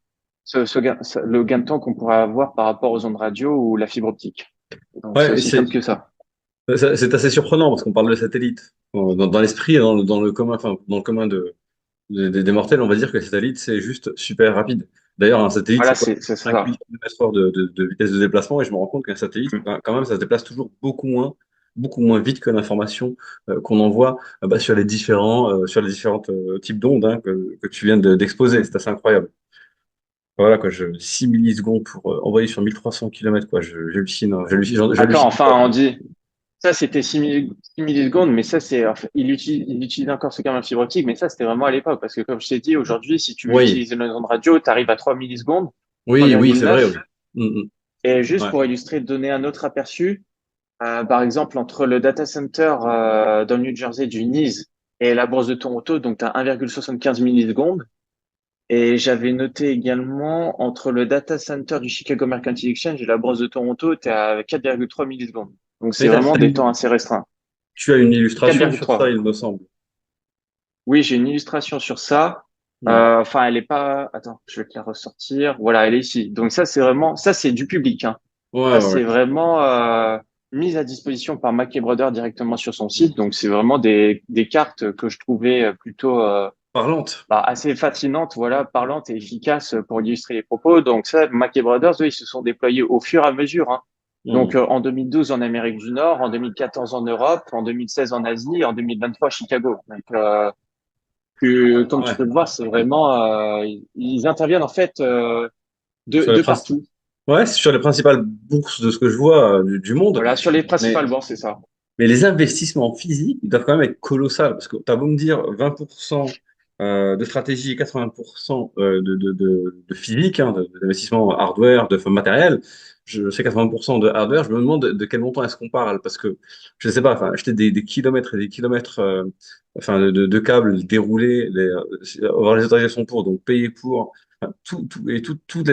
le gain de temps qu'on pourrait avoir par rapport aux ondes radio ou la fibre optique. Donc c'est ouais, aussi simple que ça. c'est assez surprenant parce qu'on parle de satellite. Dans l'esprit et dans le commun, enfin, dans le commun des mortels, on va dire que les satellites, c'est juste super rapide. D'ailleurs, un satellite, Voilà, c'est quoi? c'est 5-8 ça. km/h de vitesse de déplacement et je me rends compte qu'un satellite, Mm. quand même, ça se déplace toujours beaucoup moins beaucoup moins vite que l'information qu'on envoie bah, sur les différentes types d'ondes hein, que tu viens d'exposer. C'est assez incroyable. Voilà, quoi, 6 millisecondes pour envoyer sur 1300 kilomètres quoi, j'hallucine, hein, D'accord, j'hallucine enfin, encore. on dit, ça, c'était 6 millisecondes, mais ça, c'est, enfin, il utilise encore ce câble en fibre optique, mais ça, c'était vraiment à l'époque, parce que comme je t'ai dit, aujourd'hui, si tu veux Oui, utiliser une onde radio, tu arrives à 3 millisecondes, oui, oui, c'est vrai, 3,9. oui. Mm, mm. Et juste Ouais. pour illustrer, donner un autre aperçu, par exemple, entre le data center dans le New Jersey du NIS et la bourse de Toronto, donc tu as 1,75 millisecondes. Et j'avais noté également entre le data center du Chicago Mercantile Exchange et la bourse de Toronto, tu es à 4,3 millisecondes. Donc Mais c'est vraiment des temps assez restreints. tu as une illustration sur ça, 4,3. il me semble. Oui, j'ai une illustration sur ça. Mm. Enfin, elle est pas. Attends, je vais te la ressortir. Voilà, elle est ici. Donc ça, c'est vraiment, ça, c'est du public, hein. Ouais, Ça, ouais, c'est ouais. vraiment mis à disposition par Mackey Brothers directement sur son site. Donc c'est vraiment des cartes que je trouvais plutôt Parlante. bah, assez fascinantes, voilà, parlantes et efficaces pour illustrer les propos. Donc ça, Mackey Brothers, eux, ils se sont déployés au fur et à mesure, hein. Donc Mm. en 2012 en Amérique du Nord, en 2014 en Europe, en 2016 en Asie, et en 2023 à Chicago. Donc comme tu Ouais. peux le voir, c'est vraiment, ils interviennent en fait Sur les de princi- partout. Ouais, c'est sur les principales bourses de ce que je vois du monde. Voilà, sur les Mais principales bourses, c'est ça. Mais les investissements physiques, ils doivent quand même être colossaux, parce que tu as beau me dire 20% de stratégie et 80% de physique, hein, d'investissement hardware, de matériel. Je sais 80% de hardware, je me demande de quel montant est-ce qu'on parle, parce que je ne sais pas, enfin, acheter des kilomètres et des kilomètres enfin, de câbles déroulés, avoir les autorisations pour, donc payer pour, enfin, tout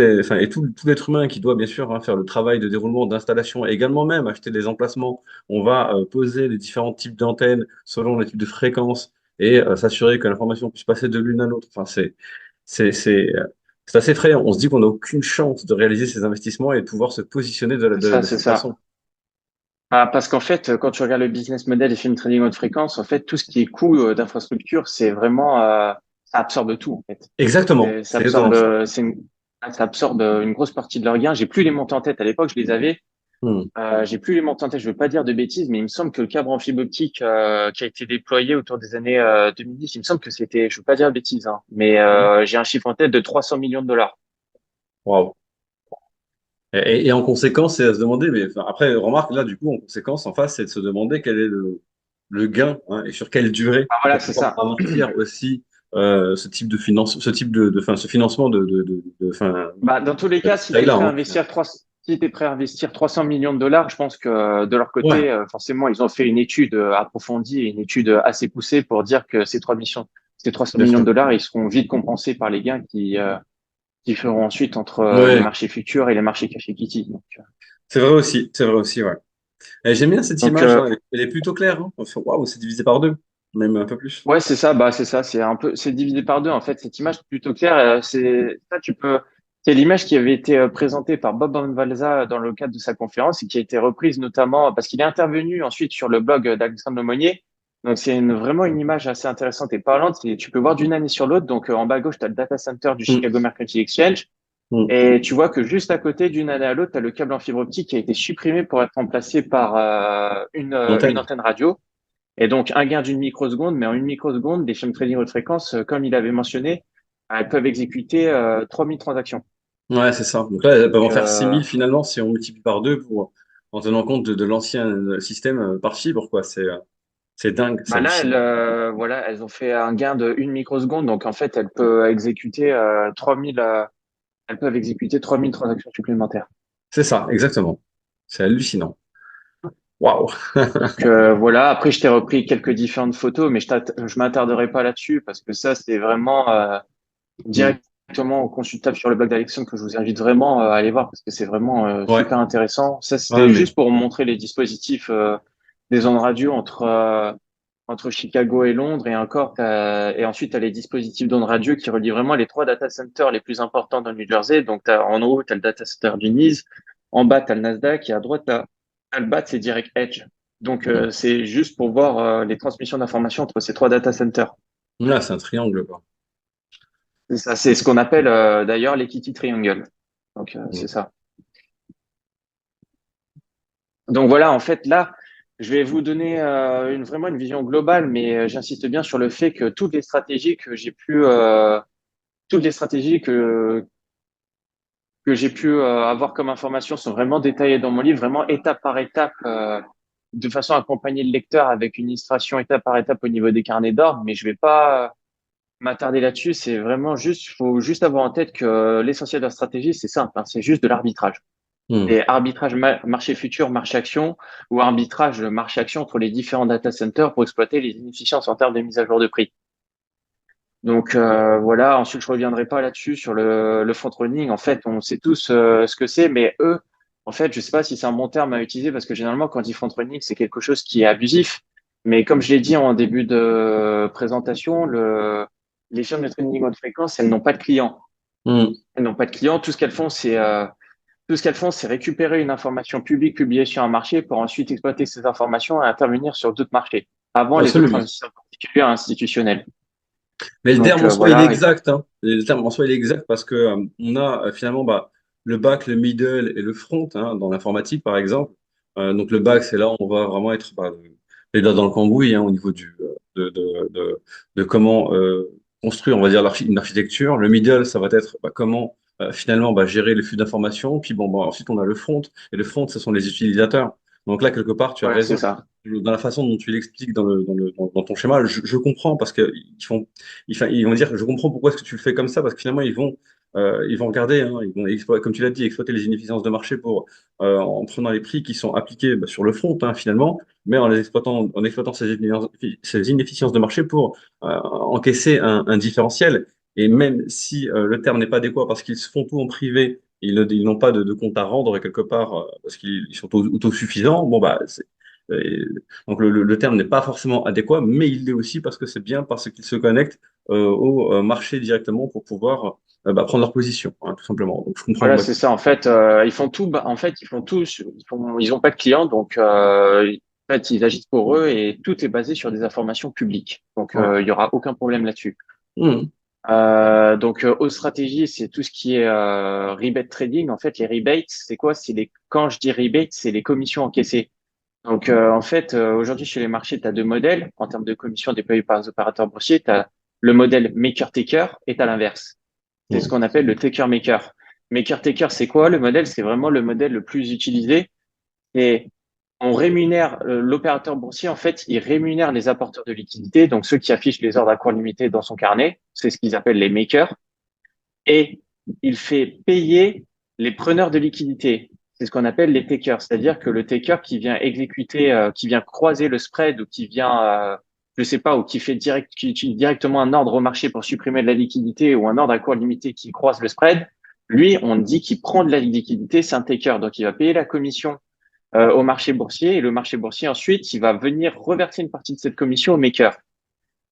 l'être humain qui doit bien sûr hein, faire le travail de déroulement, d'installation, et également même acheter des emplacements on va poser les différents types d'antennes selon les types de fréquences et s'assurer que l'information puisse passer de l'une à l'autre. Enfin, c'est, c'est, euh, c'est assez effrayant. On se dit qu'on n'a aucune chance de réaliser ces investissements et de pouvoir se positionner de C'est cette ça. façon. Ah, parce qu'en fait, quand tu regardes le business model des films trading haute fréquence, en fait, tout ce qui est coût d'infrastructure, c'est vraiment, ça absorbe tout, en fait. Exactement, Ça c'est exactement ça. ça absorbe une grosse partie de leurs gains. J'ai plus les montants en tête. À l'époque, je les avais. Hmm. J'ai plus les montants en tête. Je veux pas dire de bêtises, mais il me semble que le câble en fibre optique qui a été déployé autour des années 2010, il me semble que c'était, je veux pas dire de bêtises, hein, mais j'ai un chiffre en tête de 300 millions de dollars. Waouh. Et en conséquence, c'est à se demander, mais enfin, après, remarque, là, du coup, en conséquence, en face, c'est de se demander quel est le gain hein, et sur quelle durée Ah, voilà, pour c'est pouvoir ça. amortir aussi ce type de finance, ce type enfin, ce financement enfin, Bah, dans tous les de cas, cette taille-là. Hein, au final. si t'es prêt à investir 300 millions de dollars, je pense que de leur Ouais, côté, forcément, ils ont fait une étude approfondie et une étude assez poussée pour dire que ces 300 bien millions de sûr. dollars, ils seront vite compensés par les gains qui feront ensuite entre les Ouais, marchés futurs et les marchés cash equity. c'est vrai aussi, ouais. Et j'aime bien cette Donc image, hein, elle est plutôt claire. Hein. Enfin, waouh, c'est divisé par deux, même un peu plus. ouais, c'est ça, bah c'est ça, c'est divisé par deux en fait. Cette image est plutôt claire, c'est l'image qui avait été présentée par Bob Van dans le cadre de sa conférence et qui a été reprise notamment parce qu'il est intervenu ensuite sur le blog d'Alexandre Lemonnier. Donc c'est vraiment une image assez intéressante et parlante. Et tu peux voir d'une année sur l'autre. Donc en bas à gauche, tu as le data center du Mm, Chicago Mercantile Exchange mm. et tu vois que juste à côté d'une année à l'autre, tu as le câble en fibre optique qui a été supprimé pour être remplacé par une L'antenne. antenne radio. Et donc, un gain d'une microseconde, mais en une microseconde, des chaînes trading haute fréquence, comme il avait mentionné, elles peuvent exécuter 3000 transactions. Ouais, c'est ça. Donc là, elles peuvent Donc, en faire 6000 finalement si on multiplie par deux en tenant compte de l'ancien système par fibre, quoi. C'est dingue, c'est bah là, hallucinant. voilà, elles ont fait un gain de une microseconde. Donc, en fait, elles peuvent exécuter 3000, elles peuvent exécuter 3000 transactions supplémentaires. C'est ça, exactement. C'est hallucinant. Waouh. Donc, voilà. Après, je t'ai repris quelques différentes photos, mais je m'attarderai pas là-dessus parce que ça, c'est vraiment, Mm. directement consultable sur le blog d'Alexandre que je vous invite vraiment à aller voir parce que c'est vraiment Ouais. super intéressant. Ça, Ouais, c'était mais juste pour montrer les dispositifs des ondes radio entre Chicago et Londres et encore, et ensuite, tu as les dispositifs d'ondes radio qui relient vraiment les trois data centers les plus importants dans le New Jersey. Donc, en haut, tu as le data center du NIS, en bas, tu as le Nasdaq et à droite, tu as le BAT, c'est Direct Edge. Donc, mm. c'est juste pour voir les transmissions d'informations entre ces trois data centers. Là, c'est un triangle, quoi. C'est ça, c'est ce qu'on appelle d'ailleurs l'equity triangle. Donc Mm. c'est ça. Donc voilà, en fait là, Je vais vous donner vraiment une vision globale, mais j'insiste bien sur le fait que toutes les stratégies que j'ai pu avoir comme information sont vraiment détaillées dans mon livre, vraiment étape par étape, de façon à accompagner le lecteur avec une illustration étape par étape au niveau des carnets d'ordre, mais je vais pas m'attarder là-dessus. C'est vraiment juste, faut juste avoir en tête que l'essentiel de la stratégie, c'est simple, hein, c'est juste de l'arbitrage. Hmm. Et arbitrage marché futur, marché action, ou arbitrage marché action entre les différents data centers pour exploiter les inefficiences en termes de mise à jour de prix. Donc voilà, ensuite je reviendrai pas là-dessus sur le front running. En fait, on sait tous ce que c'est, mais eux, en fait, je sais pas si c'est un bon terme à utiliser parce que généralement quand on dit front running, c'est quelque chose qui est abusif. Mais comme je l'ai dit en début de présentation, les firmes de trading haute fréquence, elles n'ont pas de clients. Hmm. Elles n'ont pas de clients. Tout ce qu'elles font, c'est récupérer une information publique publiée sur un marché pour ensuite exploiter ces informations et intervenir sur d'autres marchés avant les autres Absolument. investisseurs particuliers et institutionnels. Mais le Donc terme en soi, il est voilà. exact, hein. Le terme en soi, il est exact parce que on a finalement bah, le back, le middle et le front hein, dans l'informatique, par exemple. Donc le back, c'est là où on va vraiment être bah, les doigts dans le cambouis hein, au niveau de comment construire, on va dire, une architecture. Le middle, ça va être bah, comment finalement bah, gérer le flux d'informations. Puis bon, bah, ensuite, on a le front. Et le front, ce sont les utilisateurs. Donc là, quelque part, tu as Ouais, c'est raison. ça. Dans la façon dont tu l'expliques dans ton schéma, je comprends parce que ils vont dire, je comprends pourquoi est-ce que tu le fais comme ça, parce que finalement, ils vont regarder, hein, ils vont comme tu l'as dit, exploiter les inefficiences de marché en prenant les prix qui sont appliqués bah, sur le front, hein, finalement, mais en exploitant ces inefficiences de marché pour encaisser un différentiel. Et même si le terme n'est pas adéquat parce qu'ils se font tout en privé, ils n'ont pas de compte à rendre quelque part parce qu'ils sont autosuffisants, bon, bah, donc le terme n'est pas forcément adéquat, mais il l'est aussi parce que c'est bien parce qu'ils se connectent au marché directement pour pouvoir bah, prendre leur position, hein, tout simplement. Donc je comprends Voilà, c'est complètement. ça. En fait, ils font tout. En fait, ils font tout. Ils ont pas de clients, donc en fait, ils agissent pour eux et tout est basé sur des informations publiques. Donc, Ouais. il y aura aucun problème là-dessus. Mhm. Donc, aux stratégies, c'est tout ce qui est rebate trading. En fait, les rebates, c'est quoi? Quand je dis rebate, c'est les commissions encaissées. Donc, en fait, aujourd'hui, chez les marchés, tu as deux modèles en termes de commissions déployées par les opérateurs boursiers. Tu as le modèle maker-taker et tu as l'inverse. C'est ce Mhm. qu'on appelle le taker-maker. Maker-taker, c'est quoi le modèle? C'est vraiment le modèle le plus utilisé. Et on rémunère l'opérateur boursier, en fait, il rémunère les apporteurs de liquidités, donc ceux qui affichent les ordres à court limité dans son carnet. C'est ce qu'ils appellent les makers. Et il fait payer les preneurs de liquidités. C'est ce qu'on appelle les takers, c'est-à-dire que le taker qui vient exécuter, qui vient croiser le spread ou qui vient, je sais pas, ou qui utilise directement un ordre au marché pour supprimer de la liquidité ou un ordre à court limité qui croise le spread, lui, on dit qu'il prend de la liquidité, c'est un taker, donc il va payer la commission au marché boursier et le marché boursier ensuite, il va venir reverser une partie de cette commission au maker.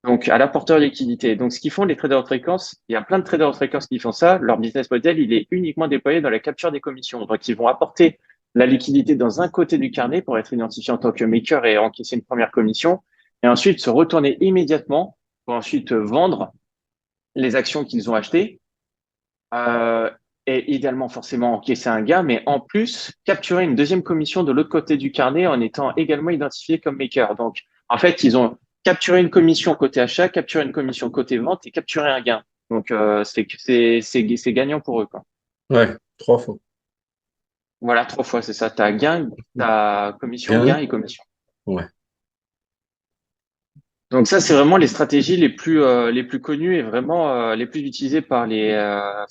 Donc, à l'apporteur de liquidité. Donc, ce qu'ils font les traders de fréquence, il y a plein de traders de fréquence qui font ça. Leur business model, il est uniquement déployé dans la capture des commissions. Donc, ils vont apporter la liquidité dans un côté du carnet pour être identifié en tant que maker et encaisser une première commission. Et ensuite, se retourner immédiatement pour ensuite vendre les actions qu'ils ont achetées. Euh, et idéalement, forcément, encaisser un gain, mais en plus, capturer une deuxième commission de l'autre côté du carnet en étant également identifié comme maker. Donc, en fait, ils ont capturé une commission côté achat, capturé une commission côté vente et capturé un gain. Donc, c'est gagnant pour eux, quoi. Ouais, trois fois. Voilà, trois fois, c'est ça. T'as gain, t'as commission, gain Gain, et commission. ouais. Donc ça, c'est vraiment les stratégies les plus connues et vraiment les plus utilisées par les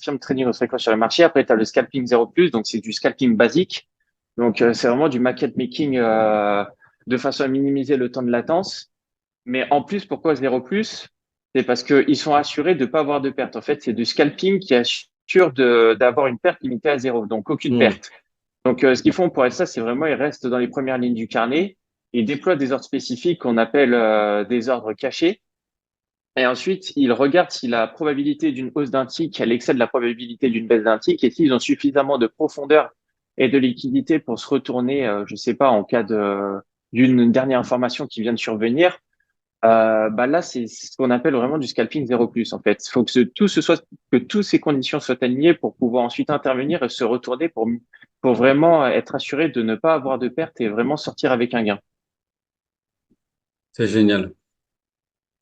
firmes de trading au fréquence sur le marché. Après, tu as le scalping 0+, donc c'est du scalping basique. Donc c'est vraiment du market making de façon à minimiser le temps de latence. Mais en plus, pourquoi 0+? C'est parce qu'ils sont assurés de ne pas avoir de perte. En fait, c'est du scalping qui assure d'avoir une perte limitée à zéro, donc aucune Mhm. perte. Donc, ce qu'ils font pour être ça, c'est vraiment, ils restent dans les premières lignes du carnet et déploient des ordres spécifiques qu'on appelle des ordres cachés. Et ensuite, ils regardent si la probabilité d'une hausse d'un tick, elle excède la probabilité d'une baisse d'un tick et s'ils ont suffisamment de profondeur et de liquidité pour se retourner, je sais pas, en cas d'une dernière information qui vient de survenir. Bah là, c'est ce qu'on appelle vraiment du scalping 0+, en fait. Il faut que que toutes ces conditions soient alignées pour pouvoir ensuite intervenir et se retourner pour vraiment être assuré de ne pas avoir de perte et vraiment sortir avec un gain. C'est génial.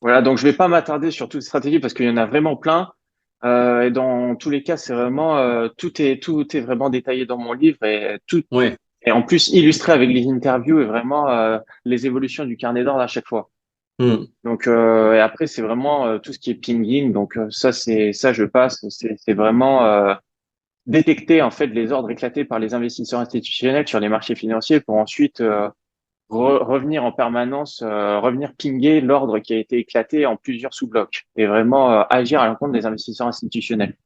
Voilà, donc je vais pas m'attarder sur toute stratégie parce qu'il y en a vraiment plein. Et dans tous les cas, c'est vraiment tout est vraiment détaillé dans mon livre et tout Oui. et en plus illustré avec les interviews et vraiment les évolutions du carnet d'ordre à chaque fois. Hmm. Donc et après c'est vraiment tout ce qui est pinging. Donc ça je passe. C'est vraiment détecter en fait les ordres éclatés par les investisseurs institutionnels sur les marchés financiers pour ensuite revenir en permanence, revenir pinguer l'ordre qui a été éclaté en plusieurs sous-blocs et vraiment agir à l'encontre des investisseurs institutionnels.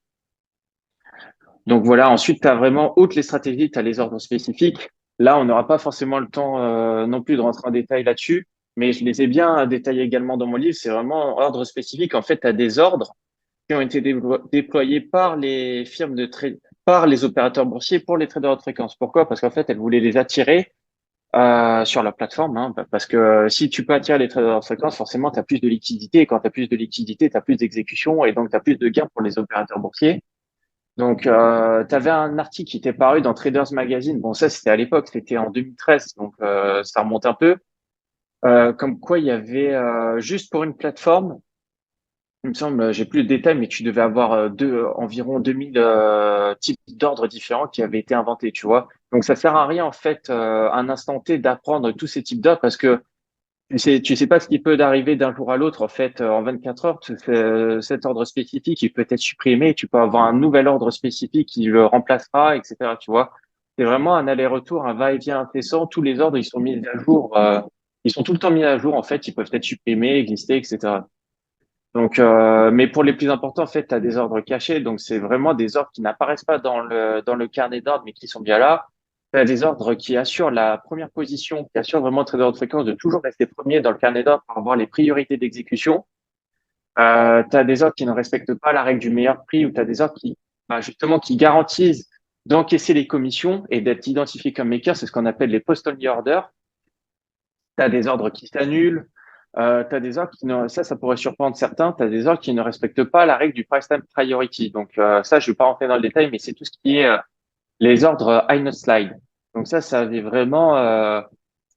Donc voilà, ensuite, tu as vraiment, outre les stratégies, tu as les ordres spécifiques. Là, on n'aura pas forcément le temps non plus de rentrer en détail là-dessus, mais je les ai bien détaillés également dans mon livre. C'est vraiment ordre spécifique. En fait, tu as des ordres qui ont été déployés par les firmes de trade, par les opérateurs boursiers pour les traders de fréquence. Pourquoi? Parce qu'en fait, elles voulaient les attirer sur la plateforme, hein, parce que si tu peux attirer les traders de fréquence, forcément, tu as plus de liquidité. Et quand tu as plus de liquidité, tu as plus d'exécution et donc tu as plus de gains pour les opérateurs boursiers. Donc, tu avais un article qui était paru dans Traders Magazine. Bon, ça, c'était à l'époque, c'était en 2013, donc ça remonte un peu. Comme quoi, il y avait juste pour une plateforme, il me semble, j'ai plus de détails, mais tu devais avoir environ 2000 types d'ordres différents qui avaient été inventés, tu vois. Donc, ça sert à rien, en fait, à un instant T d'apprendre tous ces types d'ordres parce que tu sais pas ce qui peut arriver d'un jour à l'autre. En fait, en 24 heures, cet ordre spécifique, il peut être supprimé. Tu peux avoir un nouvel ordre spécifique qui le remplacera, etc. Tu vois, c'est vraiment un aller-retour, un va-et-vient incessant. Tous les ordres, ils sont mis à jour. Ils sont tout le temps mis à jour. En fait, ils peuvent être supprimés, glisser, etc. Donc, mais pour les plus importants, en fait, tu as des ordres cachés. Donc, c'est vraiment des ordres qui n'apparaissent pas dans le carnet d'ordre, mais qui sont bien là. Tu as des ordres qui assurent la première position, qui assurent vraiment au trader de fréquence de toujours rester premier dans le carnet d'ordre pour avoir les priorités d'exécution. Tu as des ordres qui ne respectent pas la règle du meilleur prix ou tu as des ordres qui, bah, justement, qui garantissent d'encaisser les commissions et d'être identifiés comme makers. C'est ce qu'on appelle les post-only orders. Tu as des ordres qui s'annulent. Tu as des ordres qui ne, ça pourrait surprendre certains. Tu as des ordres qui ne respectent pas la règle du price time priority. Donc, ça, je ne vais pas rentrer dans le détail, mais c'est tout ce qui est les ordres high not slide. Donc, ça avait vraiment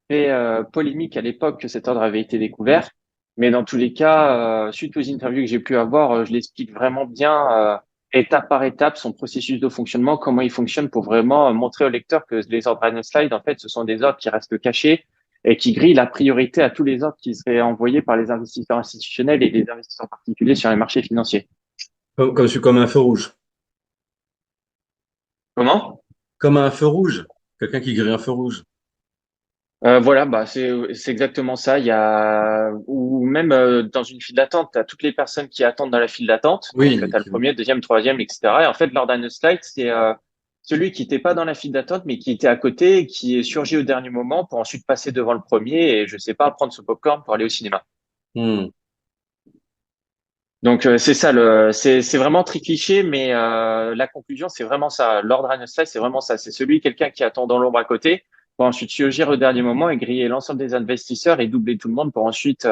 fait polémique à l'époque que cet ordre avait été découvert. Mais dans tous les cas, suite aux interviews que j'ai pu avoir, je l'explique vraiment bien, étape par étape, son processus de fonctionnement, comment il fonctionne pour vraiment montrer au lecteur que les ordres high not slide, en fait, ce sont des ordres qui restent cachés et qui grillent la priorité à tous les ordres qui seraient envoyés par les investisseurs institutionnels et les investisseurs particuliers sur les marchés financiers. Comme un feu rouge. Comment? Comme un feu rouge. Quelqu'un qui grille un feu rouge. Voilà, bah c'est exactement ça. Il y a ou même dans une file d'attente, tu as toutes les personnes qui attendent dans la file d'attente. Donc tu Oui. as le premier, deuxième, troisième, etc. Et en fait, lors d'un slide, c'est celui qui n'était pas dans la file d'attente, mais qui était à côté, et qui est surgi au dernier moment pour ensuite passer devant le premier et je sais pas prendre ce popcorn pour aller au cinéma. Hmm. Donc c'est ça c'est vraiment très cliché, mais la conclusion c'est vraiment ça. L'ordre slide, c'est vraiment ça. C'est celui quelqu'un qui attend dans l'ombre à côté pour ensuite surgir au dernier moment et griller l'ensemble des investisseurs et doubler tout le monde pour ensuite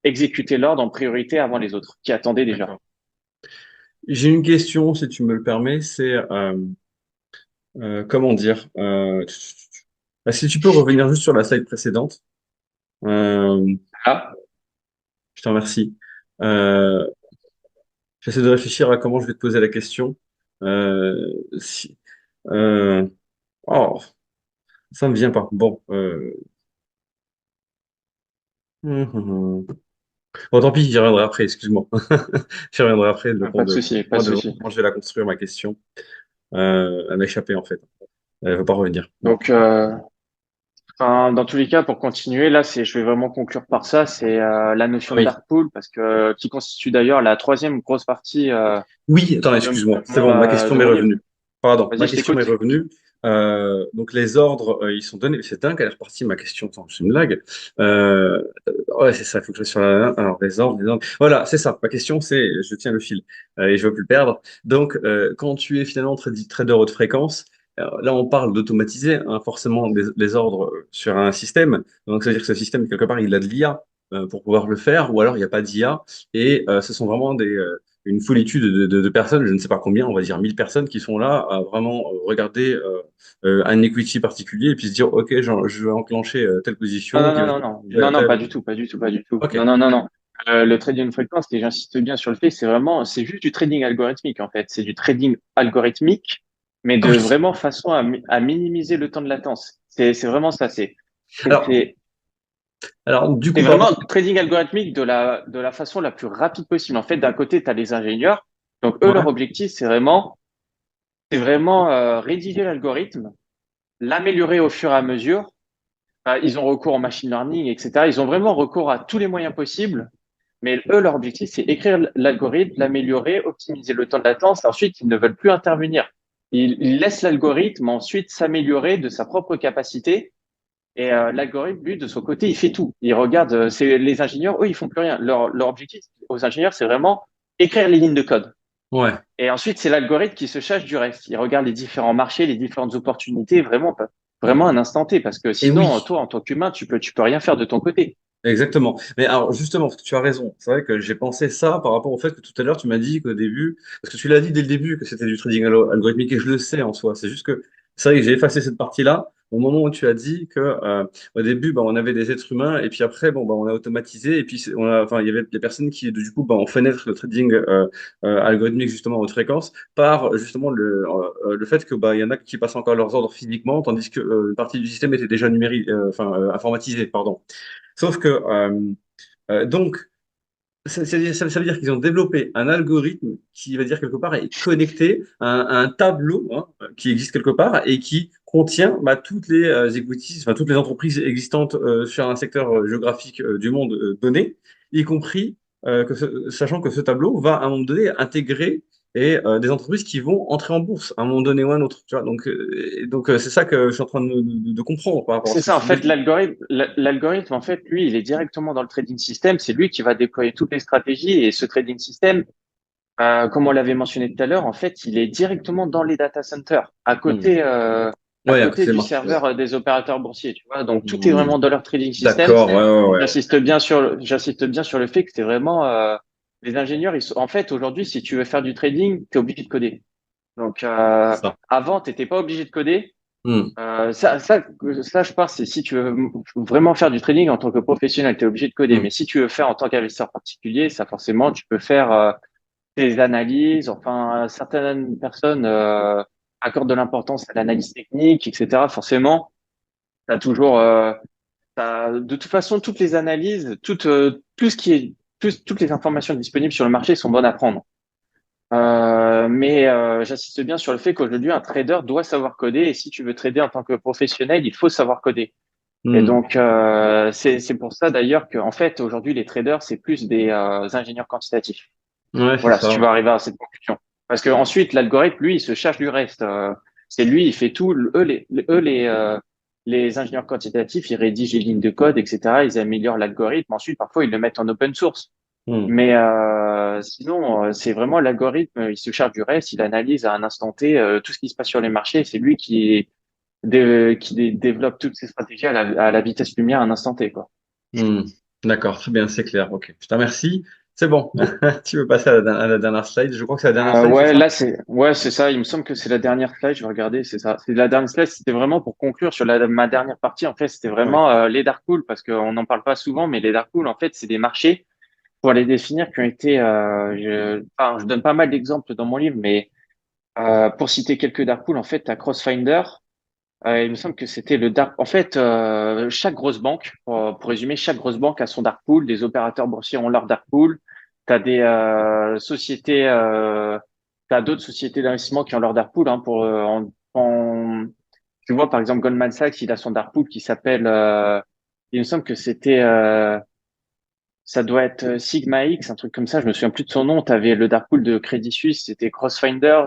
exécuter l'ordre en priorité avant les autres qui attendaient déjà. D'accord. J'ai une question, si tu me le permets, c'est comment dire si tu peux revenir juste sur la slide précédente, euh, Ah, je te remercie. Euh, J'essaie de réfléchir à comment je vais te poser la question. Euh, si, euh, oh, ça me vient pas. Bon, bon, tant pis, j'y reviendrai après, excuse-moi. J'y reviendrai après, le temps pas de de souci, pas moi de de souci. comment je vais la construire, ma question. Elle m'a échappé, en fait. Elle ne veut pas revenir. Bon. Donc enfin, dans tous les cas, pour continuer, là, je vais vraiment conclure par ça, c'est la notion de Oui. dark pool parce que qui constitue d'ailleurs la troisième grosse partie Oui, attends, excuse-moi. C'est bon, ma question de m'est mon livre. revenue. Pardon, ma Vas-y, je question m'est t'écoute. revenue. Donc, les ordres, ils sont donnés. C'est dingue, elle est repartie, ma question. Attends, c'est une blague. Ouais, c'est ça, il faut que je sois sur la. Alors, les ordres, les ordres. Voilà, c'est ça. Ma question, c'est, je tiens le fil et je veux plus le perdre. Donc, quand tu es finalement trader haute fréquence, là, on parle d'automatiser forcément les ordres sur un système. Donc, ça veut dire que ce système, quelque part, il a de l'IA pour pouvoir le faire, ou alors il n'y a pas d'IA. Et ce sont vraiment une foulitude de personnes, je ne sais pas combien, on va dire 1000 personnes qui sont là à vraiment regarder un equity particulier et puis se dire, OK, je vais enclencher telle Non, position non, qui non, va non, se non, développer à non, non, pas telle. du tout, pas du tout, pas du tout. OK. Non, non, non, non. Le trading de fréquence, et j'insiste bien sur le fait, c'est juste du trading algorithmique, en fait. C'est du trading algorithmique, mais Ah de oui. vraiment façon à minimiser le temps de latence. C'est vraiment ça. C'est Alors, c'est- alors, du c'est coup, par vraiment rapport. trading algorithmique de la façon la plus rapide possible. En fait, d'un côté, tu as les ingénieurs. Donc, eux, leur Ouais, objectif, c'est vraiment rédiger l'algorithme, l'améliorer au fur et à mesure. Ils ont recours au machine learning, etc. Ils ont vraiment recours à tous les moyens possibles. Mais eux, leur objectif, c'est écrire l'algorithme, l'améliorer, optimiser le temps de latence. Ensuite, ils ne veulent plus intervenir. Ils laissent l'algorithme ensuite s'améliorer de sa propre capacité. Et l'algorithme, lui, de son côté, il fait tout. Il regarde, c'est les ingénieurs, eux, ils font plus rien. Leur objectif aux ingénieurs, c'est vraiment écrire les lignes de code. ouais. Et ensuite, c'est l'algorithme qui se charge du reste. Il regarde les différents marchés, les différentes opportunités, vraiment, vraiment un instant T. Parce que Et sinon, oui. toi, en tant qu'humain, tu peux rien faire de ton côté. Exactement. Mais alors justement, parce que tu as raison. C'est vrai que j'ai pensé ça par rapport au fait que tout à l'heure tu m'as dit qu'au début, parce que tu l'as dit dès le début que c'était du trading algorithmique et je le sais en soi. C'est juste que c'est vrai que j'ai effacé cette partie-là au moment où tu as dit que au début, bah, on avait des êtres humains et puis après, bon, bah, on a automatisé et puis enfin, il y avait des personnes qui du coup, bah, ont fait naître le trading algorithmique justement à haute fréquence par justement le fait que bah, il y en a qui passent encore leurs ordres physiquement tandis que une partie du système était déjà numérique, enfin informatisée, pardon. Sauf que, donc, ça veut dire qu'ils ont développé un algorithme qui va dire quelque part est connecté à un tableau hein, qui existe quelque part et qui contient bah, toutes les equities, enfin, toutes les entreprises existantes sur un secteur géographique du monde donné, y compris sachant que ce tableau va à un moment donné intégrer des entreprises qui vont entrer en bourse à un moment donné ou à un autre. Tu vois, donc c'est ça que je suis en train de comprendre par rapport à C'est ce que ça, en tu me fait, dis. l'algorithme, en fait, lui, il est directement dans le trading system. C'est lui qui va déployer toutes les stratégies. Et ce trading system, comme on l'avait mentionné tout à l'heure, en fait, il est directement dans les data centers, Hmm. à Ouais, à côté côté des du marchés. Ouais. serveur des opérateurs boursiers, tu vois. Donc, tout est Hmm. vraiment dans leur trading system. D'accord, ouais, ouais, ouais. J'insiste bien sur le fait que c'est vraiment, les ingénieurs, en fait, aujourd'hui, si tu veux faire du trading, tu es obligé de coder. Donc, C'est ça. avant, tu n'étais pas obligé de coder. Hmm. Ça, je pense, c'est si tu veux vraiment faire du trading en tant que professionnel, tu es obligé de coder. Hmm. Mais si tu veux faire en tant qu'investisseur particulier, ça forcément, tu peux faire des analyses. Enfin, certaines personnes accordent de l'importance à l'analyse technique, etc. Forcément, tu as toujours, de toute façon, toutes les analyses, tout ce qui est, toutes les informations disponibles sur le marché sont bonnes à prendre. Mais j'insiste bien sur le fait qu'aujourd'hui, un trader doit savoir coder et si tu veux trader en tant que professionnel, il faut savoir coder. Et Hmm. donc, c'est pour ça d'ailleurs qu'en fait, aujourd'hui, les traders, c'est plus des ingénieurs quantitatifs. Ouais, c'est Voilà, si tu ça. veux arriver à cette conclusion. Parce que ensuite, l'algorithme, lui, il se charge du reste. C'est lui, il fait tout. Les ingénieurs quantitatifs, ils rédigent les lignes de code, etc. Ils améliorent l'algorithme. Ensuite, parfois, ils le mettent en open source. Hmm. Mais sinon, c'est vraiment l'algorithme, il se charge du reste, il analyse à un instant T tout ce qui se passe sur les marchés. C'est lui qui développe toutes ces stratégies à la vitesse lumière à un instant T, quoi. Hmm. D'accord, très bien, c'est clair. Ok, je te remercie. C'est bon. Tu veux passer à la dernière slide? Je crois que c'est la dernière slide, c'est Ouais, ça? là c'est ça. Il me semble que c'est la dernière slide. Je vais regarder, c'est ça. C'est la dernière slide. C'était vraiment pour conclure sur ma dernière partie. En fait, c'était Ouais. vraiment les dark pools parce qu'on n'en parle pas souvent, mais les dark pools, en fait, c'est des marchés pour les définir qui ont été. Enfin, je donne pas mal d'exemples dans mon livre, mais pour citer quelques dark pools, en fait, à Crossfinder. Il me semble que c'était le dark. En fait, chaque grosse banque, pour résumer, chaque grosse banque a son dark pool. Des opérateurs boursiers ont leur dark pool. Tu as des sociétés, t'as d'autres sociétés d'investissement qui ont leur dark pool. Hein, tu vois, par exemple, Goldman Sachs, il a son dark pool qui s'appelle. Il me semble que ça doit être Sigma X, un truc comme ça. Je me souviens plus de son nom. Tu avais le dark pool de Crédit Suisse, c'était Crossfinders.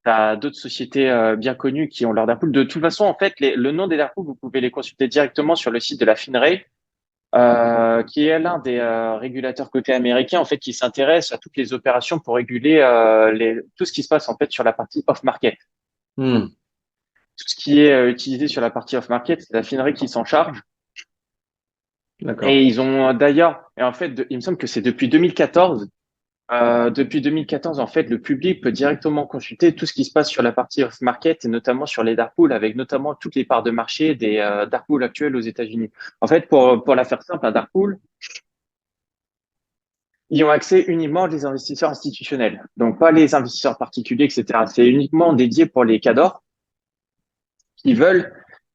T'as d'autres sociétés bien connues qui ont leur dark pool. De toute façon, en fait, le nom des dark pools, vous pouvez les consulter directement sur le site de la FINRA, qui est l'un des régulateurs côté américain, en fait, qui s'intéresse à toutes les opérations pour réguler tout ce qui se passe en fait sur la partie off-market. Hmm. Tout ce qui est utilisé sur la partie off-market, c'est la FINRA qui s'en charge. D'accord. Et ils ont d'ailleurs, et en fait, il me semble que c'est depuis 2014 Depuis 2014, en fait, le public peut directement consulter tout ce qui se passe sur la partie off-market et notamment sur les dark pools, avec notamment toutes les parts de marché des dark pools actuels aux États-Unis. En fait, pour la faire simple, un dark pool, ils ont accès uniquement les investisseurs institutionnels, donc pas les investisseurs particuliers, etc. C'est uniquement dédié pour les cadors qui veulent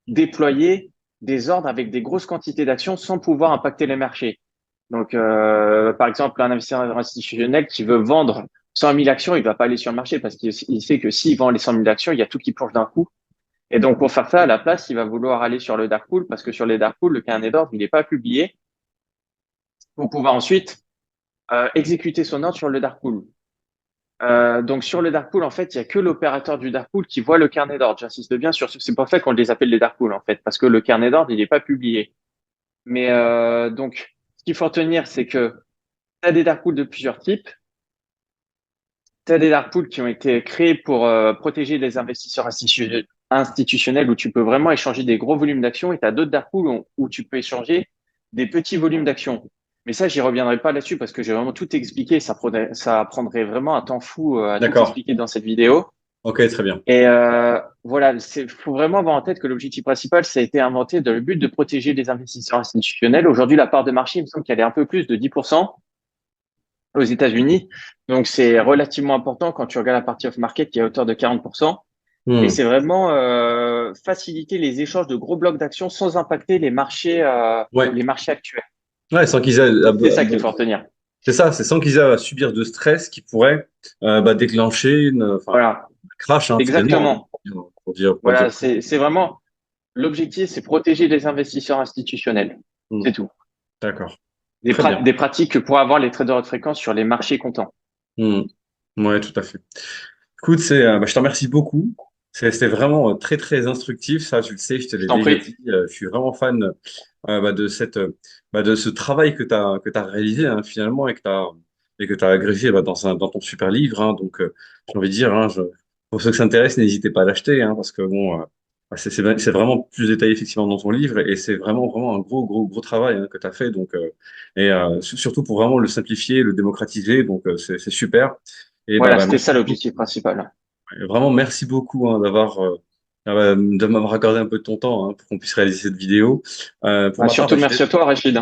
déployer des ordres avec des grosses quantités d'actions sans pouvoir impacter les marchés. Donc, par exemple, un investisseur institutionnel qui veut vendre 100 000 actions, il va pas aller sur le marché parce qu'il sait que s'il vend les 100 000 actions, il y a tout qui plonge d'un coup. Et donc, pour faire ça, à la place, il va vouloir aller sur le dark pool parce que sur les dark pools, le carnet d'ordre, il n'est pas publié pour pouvoir ensuite exécuter son ordre sur le dark pool. Donc sur le dark pool, en fait, il y a que l'opérateur du dark pool qui voit le carnet d'ordre. J'insiste bien sur ce. C'est pour ça qu'on les appelle les dark pools, en fait, parce que le carnet d'ordre, il n'est pas publié. Mais donc, ce qu'il faut retenir, c'est que tu as des dark pools de plusieurs types. Tu as des dark pools qui ont été créés pour protéger les investisseurs institutionnels où tu peux vraiment échanger des gros volumes d'actions et tu as d'autres dark pools où tu peux échanger des petits volumes d'actions. Mais ça, j'y reviendrai pas là-dessus parce que j'ai vraiment tout expliqué. Ça prendrait vraiment un temps fou à tout D'accord. expliquer dans cette vidéo. Ok, très bien. Et voilà, faut vraiment avoir en tête que l'objectif principal, ça a été inventé dans le but de protéger les investisseurs institutionnels. Aujourd'hui, la part de marché, il me semble qu'elle est un peu plus de 10% aux États-Unis. Donc, c'est relativement important quand tu regardes la partie off-market qui est à hauteur de 40%. Et Hmm. c'est vraiment faciliter les échanges de gros blocs d'actions sans impacter Ouais. les marchés actuels. Ouais, sans qu'ils aient, C'est ça qu'il faut retenir. c'est ça, c'est sans qu'ils aient à subir de stress qui pourrait déclencher enfin, Voilà, un crash, hein, finalement, hein, exactement. pour dire. Voilà, c'est vraiment l'objectif, c'est protéger les investisseurs institutionnels. Hmm. C'est tout. D'accord. Très bien. Des pratiques que pourraient avoir les traders de fréquence sur les marchés comptants. Hmm. Ouais, tout à fait. Écoute, je te remercie beaucoup. C'était vraiment très, très instructif. Ça, tu le sais, je te Je l'ai t'en déjà prie. dit. Je suis vraiment fan de ce travail que t'as réalisé hein, finalement et que tu as agrégé dans ton super livre. Hein. Donc, j'ai envie de dire, pour ceux que ça intéresse, n'hésitez pas à l'acheter hein, parce que bon, c'est vraiment plus détaillé effectivement dans ton livre et c'est vraiment, vraiment un gros, gros, gros travail hein, que tu as fait. Donc, surtout pour vraiment le simplifier, le démocratiser. Donc, c'est super. Et Voilà, c'était merci ça beaucoup. l'objectif principal. Vraiment, merci beaucoup hein, de m'avoir accordé un peu de ton temps hein, pour qu'on puisse réaliser cette vidéo. Pour Bah, ma part, surtout, merci à toi, Rachid.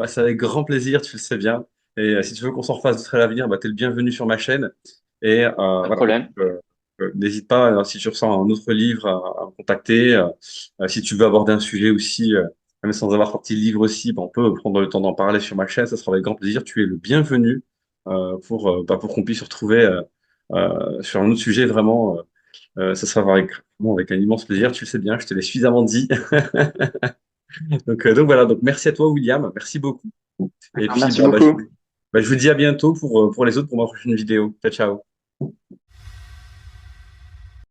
c'est avec grand plaisir, tu le sais bien. Et si tu veux qu'on s'en refasse d'autres à l'avenir, tu es le bienvenu sur ma chaîne. Et Pas de voilà, problème. n'hésite pas, si tu ressens un autre livre, à me contacter. Si tu veux aborder un sujet aussi, même sans avoir sorti le livre aussi, on peut prendre le temps d'en parler sur ma chaîne. Ça sera avec grand plaisir. Tu es le bienvenu pour qu'on puisse se retrouver sur un autre sujet vraiment. Ça sera vraiment avec un immense plaisir. Tu le sais bien, je te l'ai suffisamment dit. Donc voilà, donc merci à toi, William. Merci beaucoup. Et Alors, puis, merci beaucoup. je vous dis à bientôt pour les autres, pour ma prochaine vidéo. Ciao, ciao.